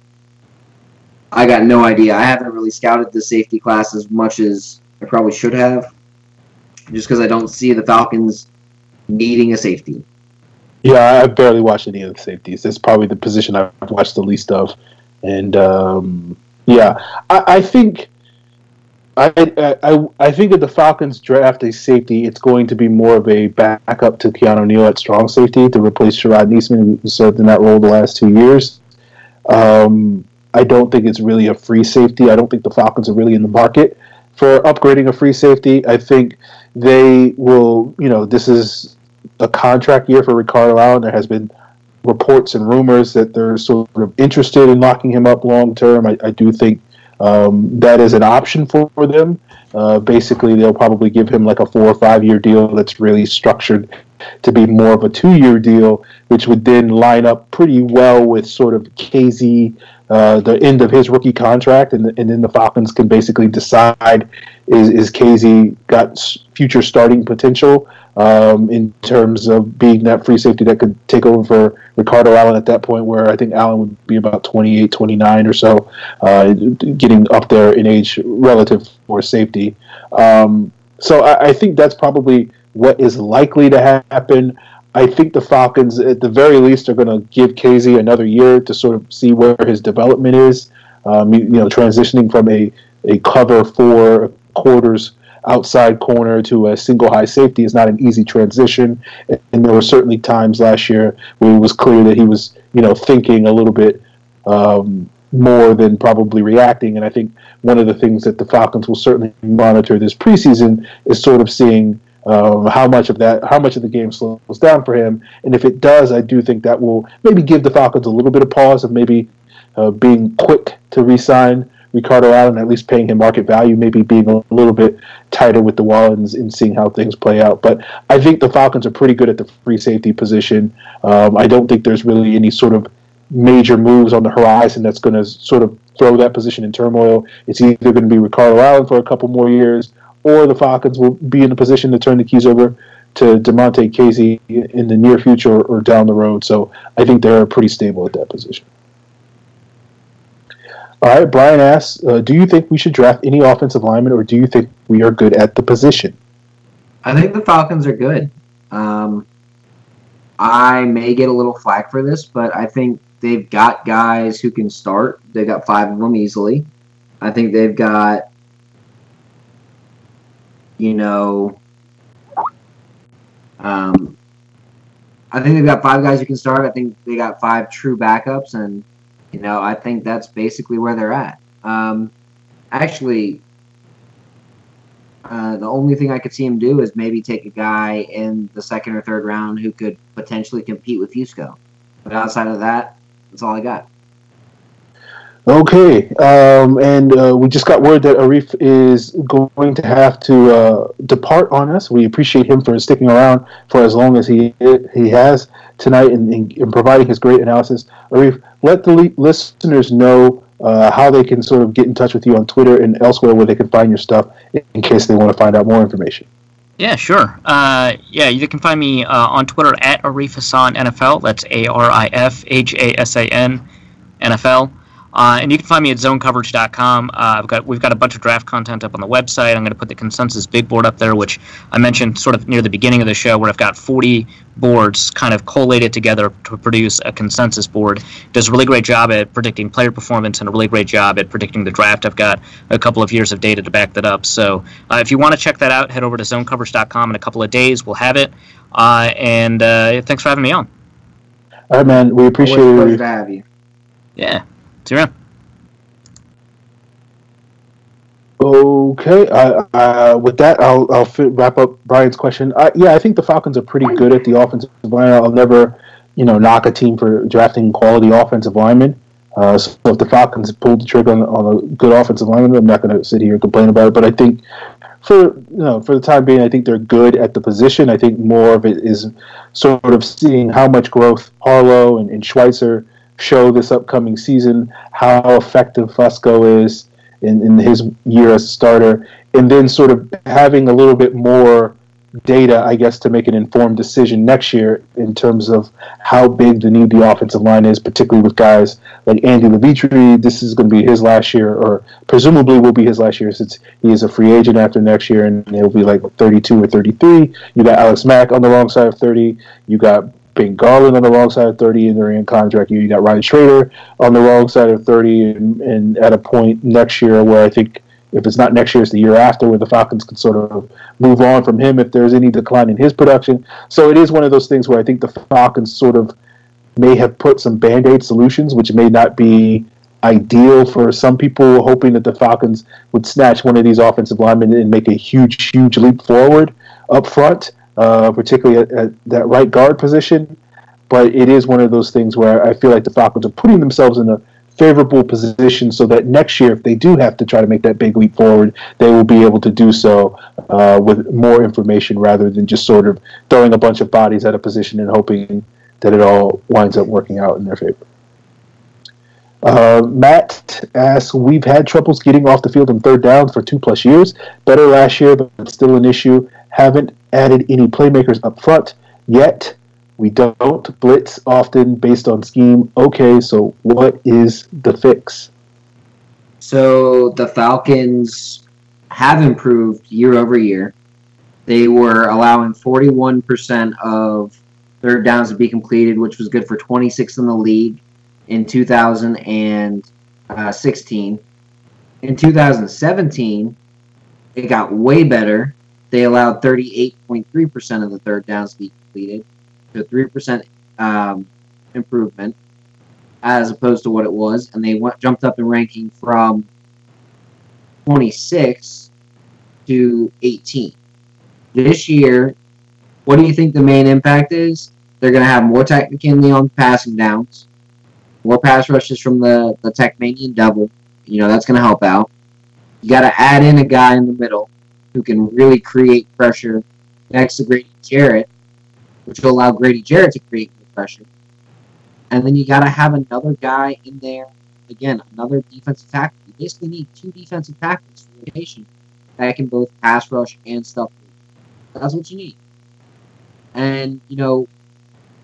I got no idea. I haven't really scouted the safety class as much as I probably should have, just because I don't see the Falcons needing a safety. Yeah, I barely watched any of the safeties. That's probably the position I've watched the least of. And, I think... I think if the Falcons draft a safety, it's going to be more of a backup to Keanu Neal at strong safety to replace Sherrod Neesman, who served in that role the last 2 years. I don't think it's really a free safety. I don't think the Falcons are really in the market for upgrading a free safety. I think they will, this is a contract year for Ricardo Allen. There has been reports and rumors that they're sort of interested in locking him up long term. I do think that is an option for them. Basically, they'll probably give him like a 4 or 5 year deal that's really structured to be more of a 2-year deal, which would then line up pretty well with sort of KZ, the end of his rookie contract, and then the Falcons can basically decide is KZ got future starting potential in terms of being that free safety that could take over for Ricardo Allen at that point, where I think Allen would be about 28, 29 or so, getting up there in age relative for safety. So I think that's probably what is likely to happen. I think the Falcons, at the very least, are going to give KZ another year to sort of see where his development is. Transitioning from a cover 4 quarters outside corner to a single high safety is not an easy transition. And there were certainly times last year where it was clear that he was, thinking a little bit more than probably reacting. And I think one of the things that the Falcons will certainly monitor this preseason is sort of seeing how much of the game slows down for him. And if it does, I do think that will maybe give the Falcons a little bit of pause of maybe being quick to re-sign Ricardo Allen, at least paying him market value, maybe being a little bit tighter with the Wallens and seeing how things play out. But I think the Falcons are pretty good at the free safety position. I don't think there's really any sort of major moves on the horizon that's going to sort of throw that position in turmoil. It's either going to be Ricardo Allen for a couple more years, or the Falcons will be in a position to turn the keys over to DeMonte Casey in the near future or down the road. So I think they're pretty stable at that position. All right, Brian asks, do you think we should draft any offensive linemen, or do you think we are good at the position? I think the Falcons are good. I may get a little flack for this, but I think they've got guys who can start. They've got 5 of them easily. I think they've got, I think they've got 5 guys who can start. I think they got 5 true backups, and I think that's basically where they're at. The only thing I could see him do is maybe take a guy in the 2nd or 3rd round who could potentially compete with Fusco. But outside of that, that's all I got. Okay, and we just got word that Arif is going to have to depart on us. We appreciate him for sticking around for as long as he has tonight and providing his great analysis. Arif, let the listeners know how they can sort of get in touch with you on Twitter and elsewhere where they can find your stuff in case they want to find out more information. Yeah, sure. You can find me on Twitter at Arif Hasan NFL. That's ArifHasan NFL. And you can find me at zonecoverage.com. We've got a bunch of draft content up on the website. I'm going to put the consensus big board up there, which I mentioned sort of near the beginning of the show, where I've got 40 boards kind of collated together to produce a consensus board. It does a really great job at predicting player performance and a really great job at predicting the draft. I've got a couple of years of data to back that up. So if you want to check that out, head over to zonecoverage.com. In a couple of days, we'll have it. And thanks for having me on. All right, man. We appreciate it. Pleasure to have you. Yeah. See you around. Okay. With that, I'll wrap up Brian's question. I think the Falcons are pretty good at the offensive line. I'll never, knock a team for drafting quality offensive linemen. So if the Falcons pulled the trigger on a good offensive lineman, I'm not going to sit here and complain about it. But I think for the time being, I think they're good at the position. I think more of it is sort of seeing how much growth Harlow and Schweitzer show this upcoming season, how effective Fusco is in his year as a starter, and then sort of having a little bit more data, I guess, to make an informed decision next year in terms of how big the need the offensive line is, particularly with guys like Andy Levitre. This is going to be his last year, or presumably will be his last year, since he is a free agent after next year, and he'll be like 32 or 33. You got Alex Mack on the wrong side of 30. You got Ben Garland on the wrong side of 30 and they're in contract year. You got Ryan Schrader on the wrong side of 30 and at a point next year where I think if it's not next year, it's the year after, where the Falcons can sort of move on from him if there's any decline in his production. So it is one of those things where I think the Falcons sort of may have put some Band-Aid solutions, which may not be ideal for some people, hoping that the Falcons would snatch one of these offensive linemen and make a huge leap forward up front. Particularly at that right guard position. But it is one of those things where I feel like the Falcons are putting themselves in a favorable position so that next year, if they do have to try to make that big leap forward, they will be able to do so with more information rather than just sort of throwing a bunch of bodies at a position and hoping that it all winds up working out in their favor. Matt asks, we've had troubles getting off the field on third downs for 2+ years. Better last year, but still an issue. Haven't added any playmakers up front yet. We don't blitz often based on scheme. Okay, so what is the fix? So the Falcons have improved year over year. They were allowing 41% of third downs to be completed, which was good for 26th in the league in 2016. In 2017, it got way better. They allowed 38.3% of the third downs to be completed. A 3% improvement as opposed to what it was, and they jumped up in ranking from 26 to 18. This year, what do you think the main impact is? They're going to have more technically on passing downs, more pass rushes from the Techmanian double. That's going to help out. You got to add in a guy in the middle who can really create pressure next to Grady Jarrett, which will allow Grady Jarrett to create more pressure. And then you got to have another guy in there, again, another defensive tackle. You basically need 2 defensive tackles for rotation that can both pass rush and stuff. That's what you need. And,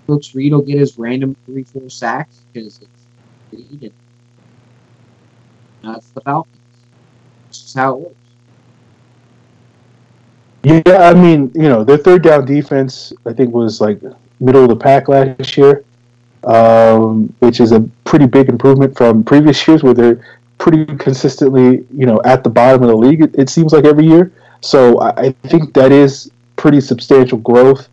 Brooks Reed will get his random 3-4 sacks because it's Reed, and that's the Falcons. That's just how it works. Yeah, I mean, their third down defense, I think, was like middle of the pack last year, which is a pretty big improvement from previous years where they're pretty consistently, at the bottom of the league, it seems like every year. So I think that is pretty substantial growth.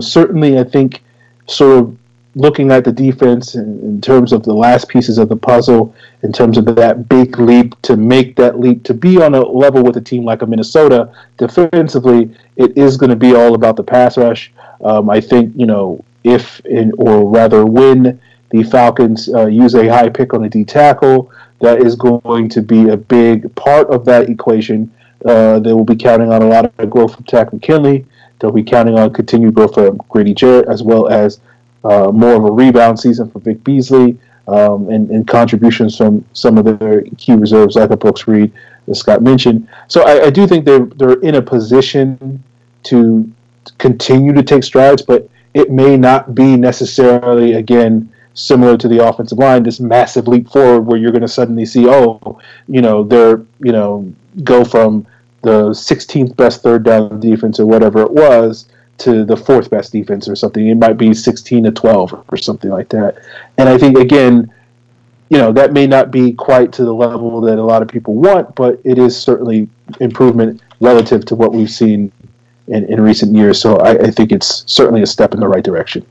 Certainly, I think sort of looking at the defense in terms of the last pieces of the puzzle, in terms of that big leap, to make that leap, to be on a level with a team like a Minnesota, defensively, it is going to be all about the pass rush. I think, or rather when the Falcons use a high pick on a D tackle, that is going to be a big part of that equation. They will be counting on a lot of growth from Takk McKinley. They'll be counting on continued growth from Grady Jarrett, as well as more of a rebound season for Vic Beasley, and contributions from some of their key reserves, like a Brooks Reed, as Scott mentioned. So I do think they're in a position to continue to take strides, but it may not be necessarily, again, similar to the offensive line, this massive leap forward where you're going to suddenly see, they're, go from the 16th best third down defense or whatever it was to the 4th best defense or something. It might be 16-12 or something like that. And I think, again, that may not be quite to the level that a lot of people want, but it is certainly improvement relative to what we've seen in recent years. So I think it's certainly a step in the right direction.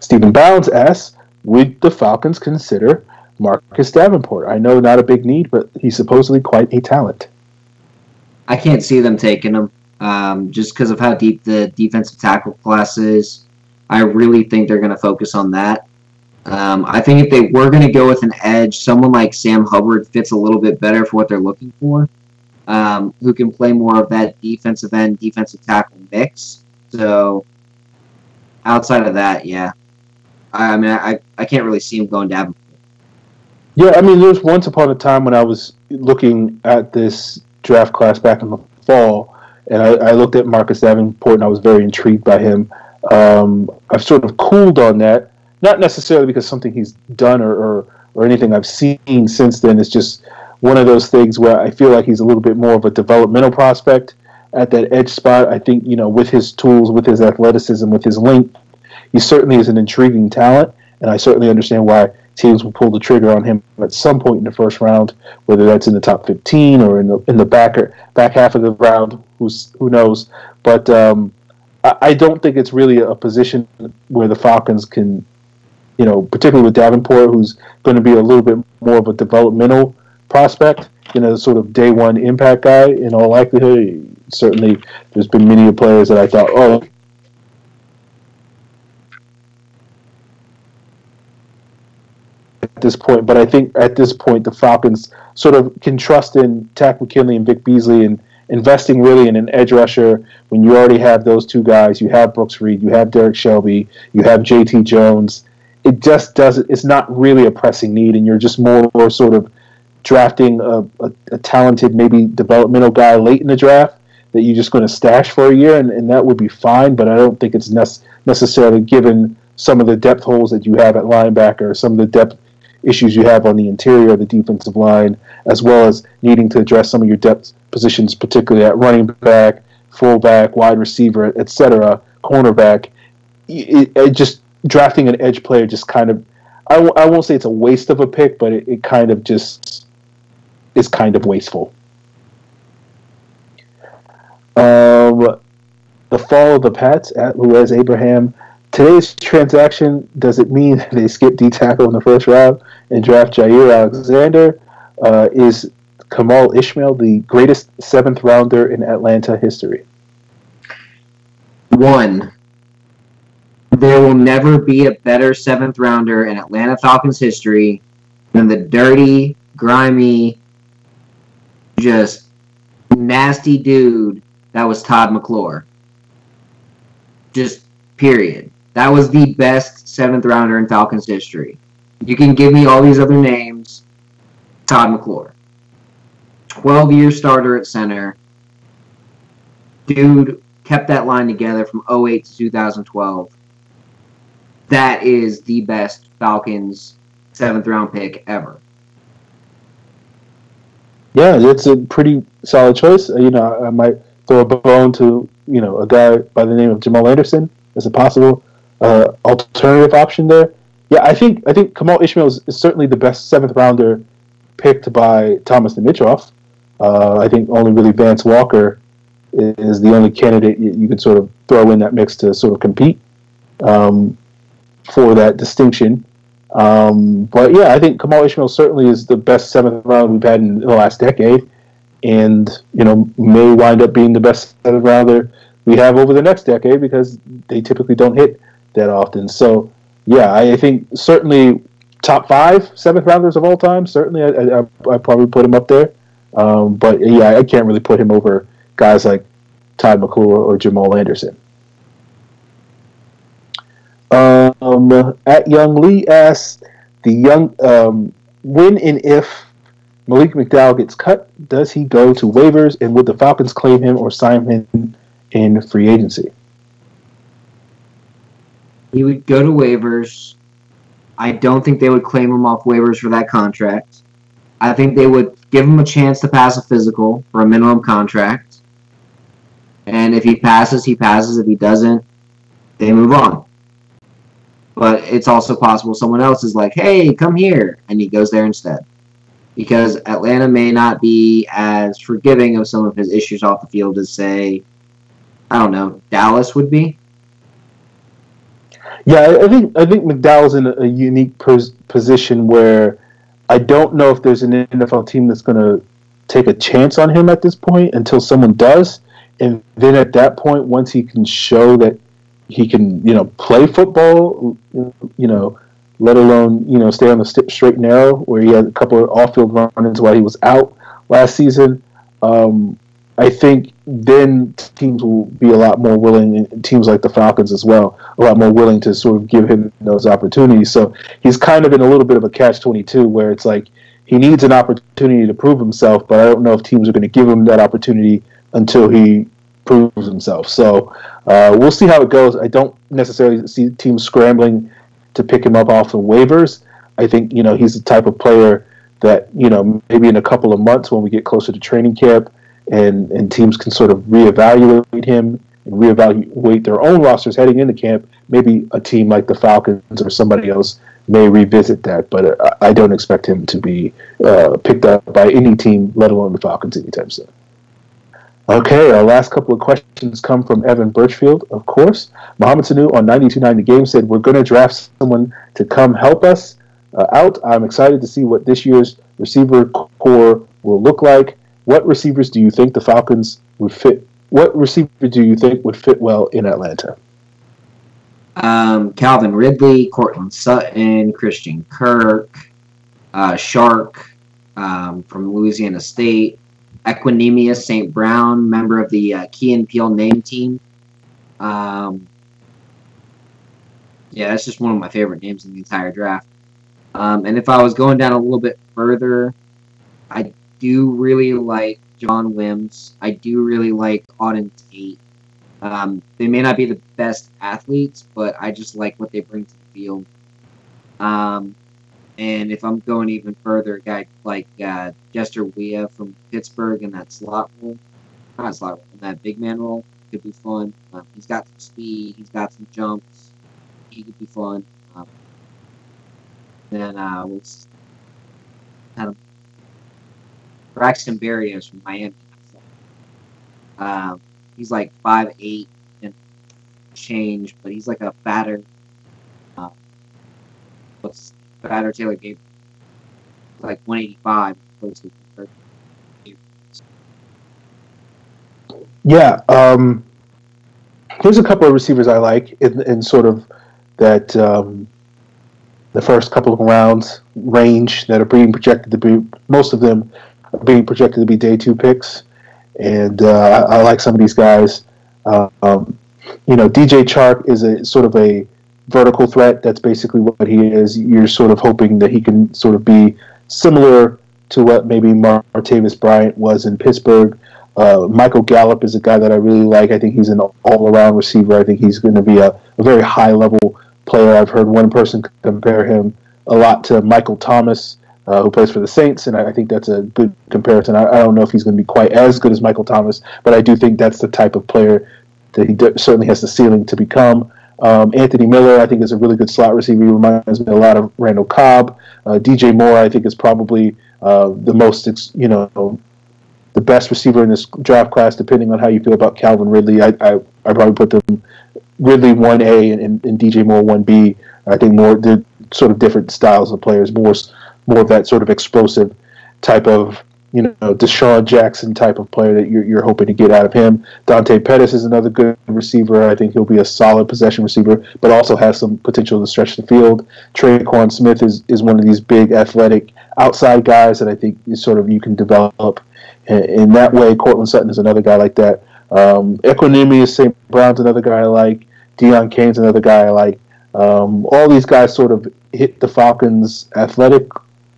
Stephen Bounds asks, would the Falcons consider Marcus Davenport? I know not a big need, but he's supposedly quite a talent. I can't see them taking him just because of how deep the defensive tackle class is. I really think they're going to focus on that. I think if they were going to go with an edge, someone like Sam Hubbard fits a little bit better for what they're looking for, who can play more of that defensive end, defensive tackle mix. So outside of that, yeah. I mean, I can't really see him going Davenport. Yeah, I mean, there was once upon a time when I was looking at this draft class back in the fall, and I looked at Marcus Davenport, and I was very intrigued by him. I've sort of cooled on that, not necessarily because something he's done or anything I've seen since then. It's just one of those things where I feel like he's a little bit more of a developmental prospect at that edge spot. I think, with his tools, with his athleticism, with his length, he certainly is an intriguing talent, and I certainly understand why teams will pull the trigger on him at some point in the first round, whether that's in the top 15 or in the back half of the round. Who knows? But I don't think it's really a position where the Falcons can, particularly with Davenport, who's going to be a little bit more of a developmental prospect, sort of day one impact guy in all likelihood. Certainly, there's been many players that I thought, this point, but I think at this point the Falcons sort of can trust in Takk McKinley and Vic Beasley and investing really in an edge rusher when you already have those two guys. You have Brooks Reed, you have Derek Shelby, you have JT Jones. It just doesn't. It's not really a pressing need, and you're just more sort of drafting a talented, maybe developmental guy late in the draft that you're just going to stash for a year, and that would be fine. But I don't think it's necessarily given some of the depth holes that you have at linebacker, some of the depth issues you have on the interior of the defensive line, as well as needing to address some of your depth positions, particularly at running back, fullback, wide receiver, etc., cornerback. It just drafting an edge player just kind of, I won't say it's a waste of a pick, but it kind of just is kind of wasteful. The fall of the Pats at Luez Abraham. Today's transaction, does it mean they skip D-tackle in the first round and draft Jair Alexander? Is Kamal Ishmael the greatest seventh rounder in Atlanta history? 1. There will never be a better seventh rounder in Atlanta Falcons history than the dirty, grimy, just nasty dude that was Todd McClure. Just period. That was the best seventh rounder in Falcons history. You can give me all these other names. Todd McClure. 12-year starter at center. Dude kept that line together from 2008 to 2012. That is the best Falcons seventh round pick ever. Yeah, it's a pretty solid choice. I might throw a bone to, a guy by the name of Jamal Anderson as a possible alternative option there. Yeah, I think Kamal Ishmael is certainly the best seventh rounder picked by Thomas Dimitroff. I think only really Vance Walker is the only candidate you could sort of throw in that mix to sort of compete for that distinction. But yeah, I think Kamal Ishmael certainly is the best seventh round we've had in the last decade, and may wind up being the best seventh rounder we have over the next decade because they typically don't hit that often. So yeah, I think certainly top 5 seventh rounders of all time. Certainly, I probably put him up there. But yeah, I can't really put him over guys like Todd McClure or Jamal Anderson. At Young Lee asks, when and if Malik McDowell gets cut, does he go to waivers, and would the Falcons claim him or sign him in free agency? He would go to waivers. I don't think they would claim him off waivers for that contract. I think they would give him a chance to pass a physical for a minimum contract. And if he passes, he passes. If he doesn't, they move on. But it's also possible someone else is like, hey, come here, and he goes there instead. Because Atlanta may not be as forgiving of some of his issues off the field as, say, I don't know, Dallas would be. Yeah, I think McDowell's in a unique position where I don't know if there's an NFL team that's going to take a chance on him at this point until someone does. And then at that point, once he can show that he can, play football, let alone, stay on the straight and narrow, where he had a couple of off-field run-ins while he was out last season, I think then teams will be a lot more willing, and teams like the Falcons as well, a lot more willing to sort of give him those opportunities. So he's kind of in a little bit of a catch-22 where it's like he needs an opportunity to prove himself, but I don't know if teams are going to give him that opportunity until he proves himself. So we'll see how it goes. I don't necessarily see teams scrambling to pick him up off the waivers. I think, he's the type of player that, maybe in a couple of months when we get closer to training camp and teams can sort of reevaluate him and reevaluate their own rosters heading into camp, maybe a team like the Falcons or somebody else may revisit that. But I don't expect him to be picked up by any team, let alone the Falcons, anytime soon. Okay, our last couple of questions come from Evan Birchfield, of course. Mohamed Sanu on 92.9 The Game said, we're going to draft someone to come help us out. I'm excited to see what this year's receiver core will look like. What receivers do you think the Falcons would fit? What receiver do you think would fit well in Atlanta? Calvin Ridley, Cortland Sutton, Christian Kirk, Shark from Louisiana State, Equinemius St. Brown, member of the Key and Peele name team. Yeah, that's just one of my favorite names in the entire draft. And if I was going down a little bit further, I do really like John Wims. I do really like Auden Tate. They may not be the best athletes, but I just like what they bring to the field. And if I'm going even further, a guy like Jester Weah from Pittsburgh in that slot role, not slot role, in that big man role, could be fun. He's got some speed. He's got some jumps. He could be fun. Then Braxton Berrios from Miami. He's like 5'8" and change, but he's like a fatter Taylor Gabriel. Like 185 close to 30. Yeah, there's a couple of receivers I like in sort of that the first couple of rounds range that are being projected to be, most of them are being projected to be day 2 picks, and I like some of these guys. DJ Chark is a sort of a vertical threat. That's basically what he is. You're sort of hoping that he can sort of be similar to what maybe Martavis Bryant was in Pittsburgh. Michael Gallup is a guy that I really like. I think he's an all-around receiver. I think he's going to be a very high-level player. I've heard one person compare him a lot to Michael Thomas, who plays for the Saints, and I think that's a good comparison. I don't know if he's going to be quite as good as Michael Thomas, but I do think that's the type of player that he certainly has the ceiling to become. Anthony Miller, I think, is a really good slot receiver. He reminds me a lot of Randall Cobb. DJ Moore, I think, is probably the most, the best receiver in this draft class, depending on how you feel about Calvin Ridley. I probably put them Ridley 1A and DJ Moore 1B. I think more they're sort of different styles of players, more of that sort of explosive type of, Deshaun Jackson type of player that you're hoping to get out of him. Dante Pettis is another good receiver. I think he'll be a solid possession receiver, but also has some potential to stretch the field. Traquan Smith is one of these big athletic outside guys that I think is sort of you can develop in that way. Cortland Sutton is another guy like that. Equinemius St. Brown's another guy I like. Deion Kane's another guy I like. All these guys sort of hit the Falcons' athletic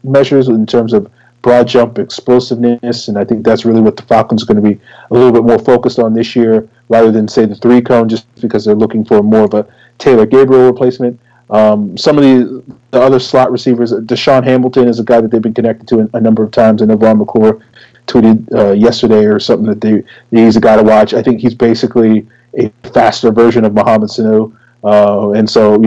measures in terms of broad jump explosiveness, and I think that's really what the Falcons are going to be a little bit more focused on this year, rather than, say, the 3-cone, just because they're looking for more of a Taylor Gabriel replacement. Some of the other slot receivers, Deshaun Hamilton is a guy that they've been connected to a number of times, and Yvonne McClure tweeted yesterday or something that he's a guy to watch. I think he's basically a faster version of Mohamed Sanu, and so,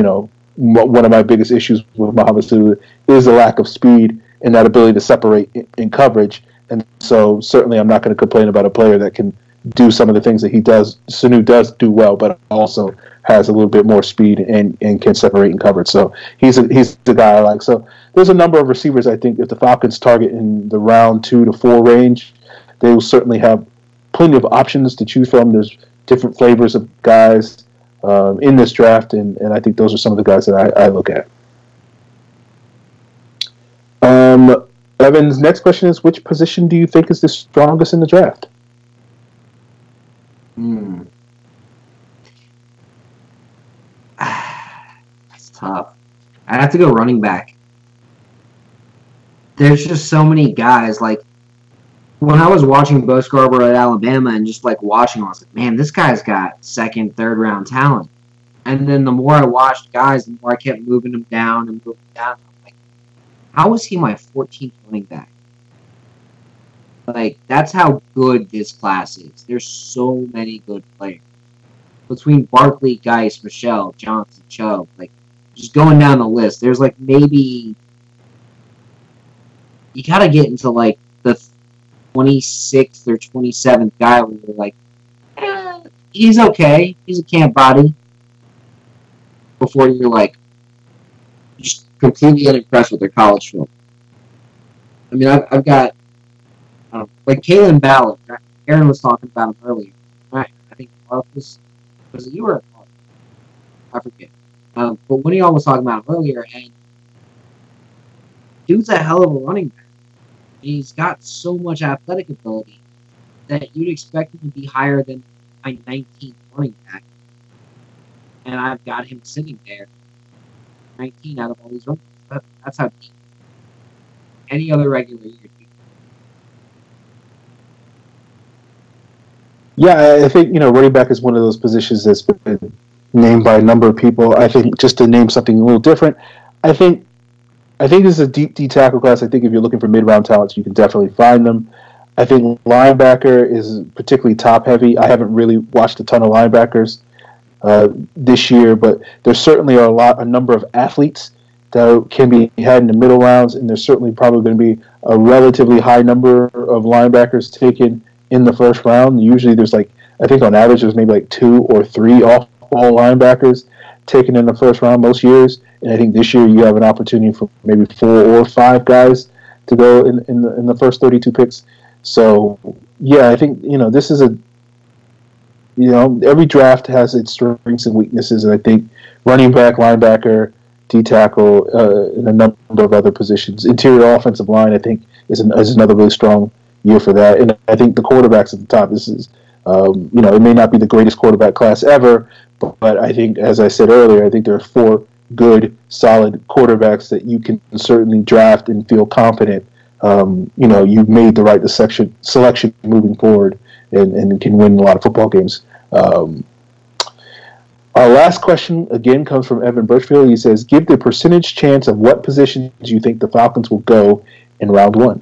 one of my biggest issues with Mohamed Sanu is the lack of speed and that ability to separate in coverage. And so certainly I'm not going to complain about a player that can do some of the things that Sanu does do well, but also has a little bit more speed and can separate in coverage. So he's the guy I like. So there's a number of receivers I think if the Falcons target in the round 2 to 4 range, they will certainly have plenty of options to choose from. There's different flavors of guys in this draft, and I think those are some of the guys that I look at. Evan's next question is, which position do you think is the strongest in the draft? That's tough. I'd have to go running back. There's just so many guys. Like, when I was watching Bo Scarborough at Alabama and just, watching him, I was like, man, this guy's got second, third round talent. And then the more I watched guys, the more I kept moving him down and moving him down. How is he my 14th running back? That's how good this class is. There's so many good players. Between Barkley, Geis, Michelle, Johnson, Chubb, just going down the list, there's maybe... You gotta get into the 26th or 27th guy where you're he's okay. He's a camp body. Before you're just completely unimpressed with their college film. I mean, I've got, Kalen Ballard. Aaron was talking about him earlier. Right. I think was it you or I forget. But one of y'all was talking about him earlier, and dude's a hell of a running back. He's got so much athletic ability that you'd expect him to be higher than my 19th running back. And I've got him sitting there, 19 out of all these running backs. That's how deep. Any other regular year. Yeah, I think, running back is one of those positions that's been named by a number of people. I think just to name something a little different, I think this is a deep D tackle class. I think if you're looking for mid-round talents, you can definitely find them. I think linebacker is particularly top-heavy. I haven't really watched a ton of linebackers this year, but there certainly are a number of athletes that can be had in the middle rounds, and there's certainly probably going to be a relatively high number of linebackers taken in the first round. Usually there's I think on average there's maybe 2 or 3 off-ball linebackers taken in the first round most years, and I think this year you have an opportunity for maybe 4 or 5 guys to go in the first 32 picks. So yeah, I think this is every draft has its strengths and weaknesses, and I think running back, linebacker, D tackle, and a number of other positions, interior offensive line, I think is another really strong year for that. And I think the quarterbacks at the top. This is it may not be the greatest quarterback class ever, but I think, as I said earlier, I think there are 4 good, solid quarterbacks that you can certainly draft and feel confident. You've made the right selection moving forward, and can win a lot of football games. Our last question, again, comes from Evan Birchfield. He says, give the percentage chance of what positions you think the Falcons will go in round 1.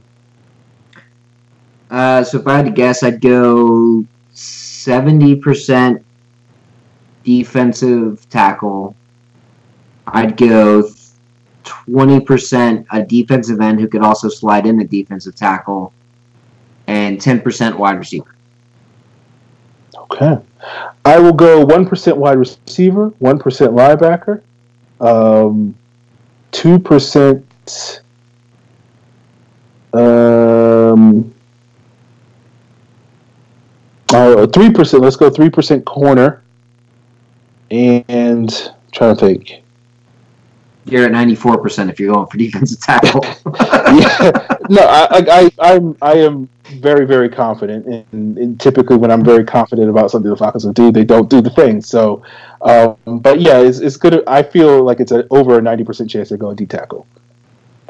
So if I had to guess, I'd go 70% defensive tackle. I'd go 20% a defensive end who could also slide in the defensive tackle, and 10% wide receiver. Okay. I will go 1% wide receiver, 1% linebacker, 2%. 3%. Let's go 3% corner, and I'm trying to think. You're at 94% if you're going for defensive tackle. Yeah, no, I am very, very confident, and typically when I'm very confident about something the Falcons will do, they don't do the thing. So, but yeah, it's good. I feel like it's over a 90% chance they're going D tackle.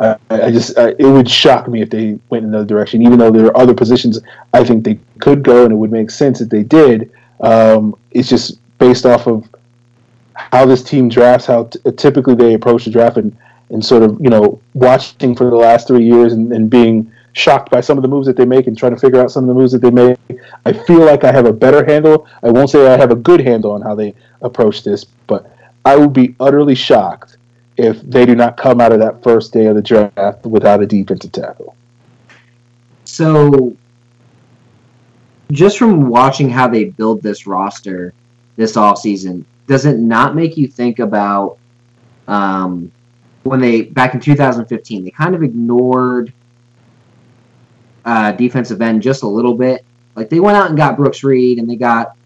It would shock me if they went in another direction, even though there are other positions I think they could go, and it would make sense if they did. It's just based off of how this team drafts, how typically they approach the draft, and sort of, watching for the last 3 years and being shocked by some of the moves that they make and trying to figure out some of the moves that they make. I feel like I have a better handle. I won't say I have a good handle on how they approach this, but I would be utterly shocked if they do not come out of that first day of the draft without a defensive tackle. So, just from watching how they build this roster this offseason, does it not make you think about when they, back in 2015, they kind of ignored defensive end just a little bit? Like, they went out and got Brooks Reed and they got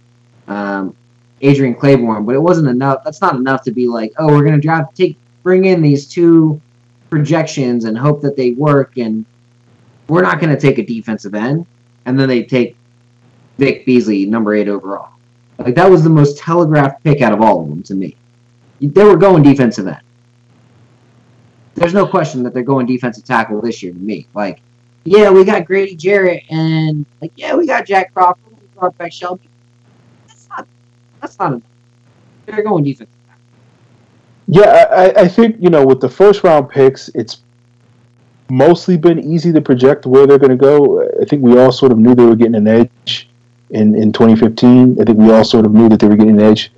Adrian Claiborne, but it wasn't enough. That's not enough to be like, oh, we're going to bring in these 2 projections and hope that they work, and we're not going to take a defensive end. And then they take Vic Beasley, number 8 overall. Like, that was the most telegraphed pick out of all of them to me. They were going defensive end. There's no question that they're going defensive tackle this year to me. Like, yeah, we got Grady Jarrett, and yeah, we got Jack Crawford, we brought back Shelby. That's not enough. They're going defensive. Yeah, I think, with the first round picks, it's mostly been easy to project where they're going to go. I think we all sort of knew they were getting an edge in 2015. I think we all sort of knew that they were getting an edge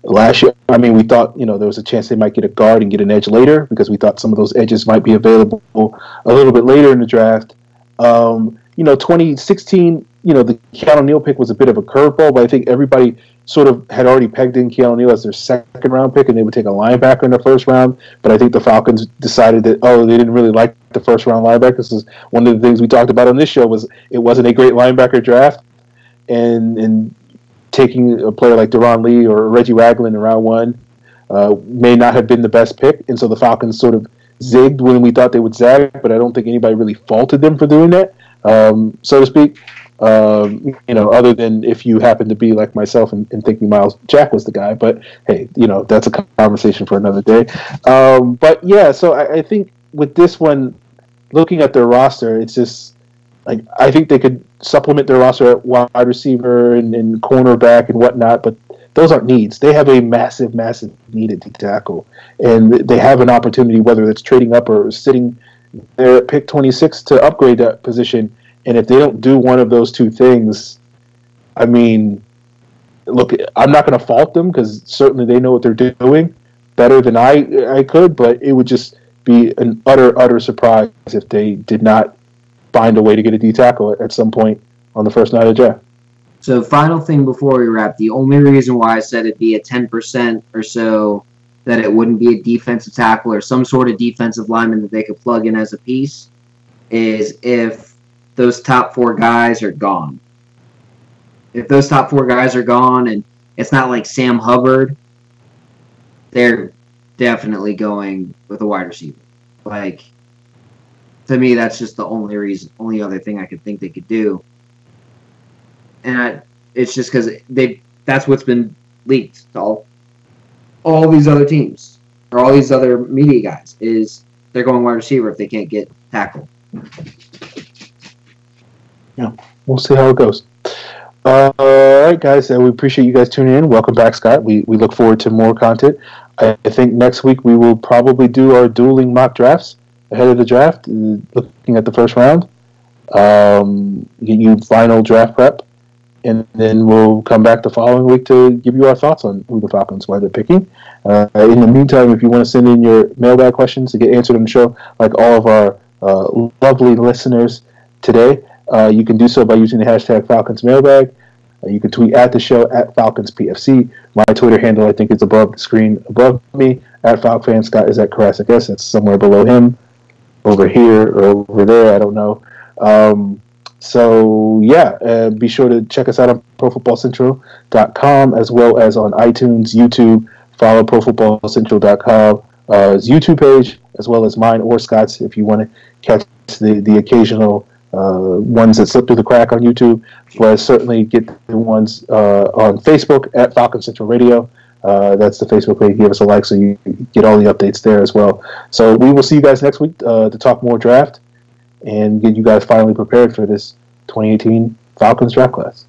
last year. I mean, we thought, there was a chance they might get a guard and get an edge later, because we thought some of those edges might be available a little bit later in the draft. 2016, the Keanu Neal pick was a bit of a curveball, but I think everybody sort of had already pegged in Keanu Neal as their second round pick, and they would take a linebacker in the first round. But I think the Falcons decided that, they didn't really like the first round linebacker. This is one of the things we talked about on this show, was it wasn't a great linebacker draft, and taking a player like Deron Lee or Reggie Ragland in round 1 may not have been the best pick. And so the Falcons sort of zigged when we thought they would zag, but I don't think anybody really faulted them for doing that, so to speak. Other than if you happen to be like myself and thinking Miles Jack was the guy, but hey, that's a conversation for another day. But yeah, so I think with this one, looking at their roster, it's just like I think they could supplement their roster at wide receiver and cornerback and whatnot, but those aren't needs. They have a massive, massive need at D tackle, and they have an opportunity, whether it's trading up or sitting there at pick 26 to upgrade that position. And if they don't do one of those two things, I mean, look, I'm not going to fault them because certainly they know what they're doing better than I could, but it would just be an utter surprise if they did not find a way to get a D tackle at some point on the first night of the draft. So final thing before we wrap, the only reason why I said it'd be a 10% or so that it wouldn't be a defensive tackle or some sort of defensive lineman that they could plug in as a piece is if those top four guys are gone. If those top four guys are gone and it's not like Sam Hubbard, they're definitely going with a wide receiver. Like, to me, that's just the only other thing I could think they could do. And it's just because that's what's been leaked to all these other teams or all these other media guys is they're going wide receiver if they can't get tackle. Yeah, we'll see how it goes. All right, guys. We appreciate you guys tuning in. Welcome back, Scott. We look forward to more content. I think next week we will probably do our dueling mock drafts ahead of the draft, looking at the first round. Get you final draft prep, and then we'll come back the following week to give you our thoughts on who the Falcons, why they're picking. In the meantime, if you want to send in your mailbag questions to get answered on the show, like all of our lovely listeners today, you can do so by using the hashtag Falcons Mailbag. You can tweet at the show at FalconsPFC. My Twitter handle, I think, is above the screen above me. At FalcFan. Scott is at Karras. I guess that's somewhere below him, over here or over there. I don't know. Be sure to check us out on ProFootballCentral.com as well as on iTunes, YouTube. Follow ProFootballCentral.com's YouTube page as well as mine or Scott's if you want to catch the occasional ones that slip through the crack on YouTube, but certainly get the ones on Facebook at Falcon Central Radio. That's the Facebook page. Give us a like so you get all the updates there as well. So we will see you guys next week to talk more draft and get you guys finally prepared for this 2018 Falcons draft class.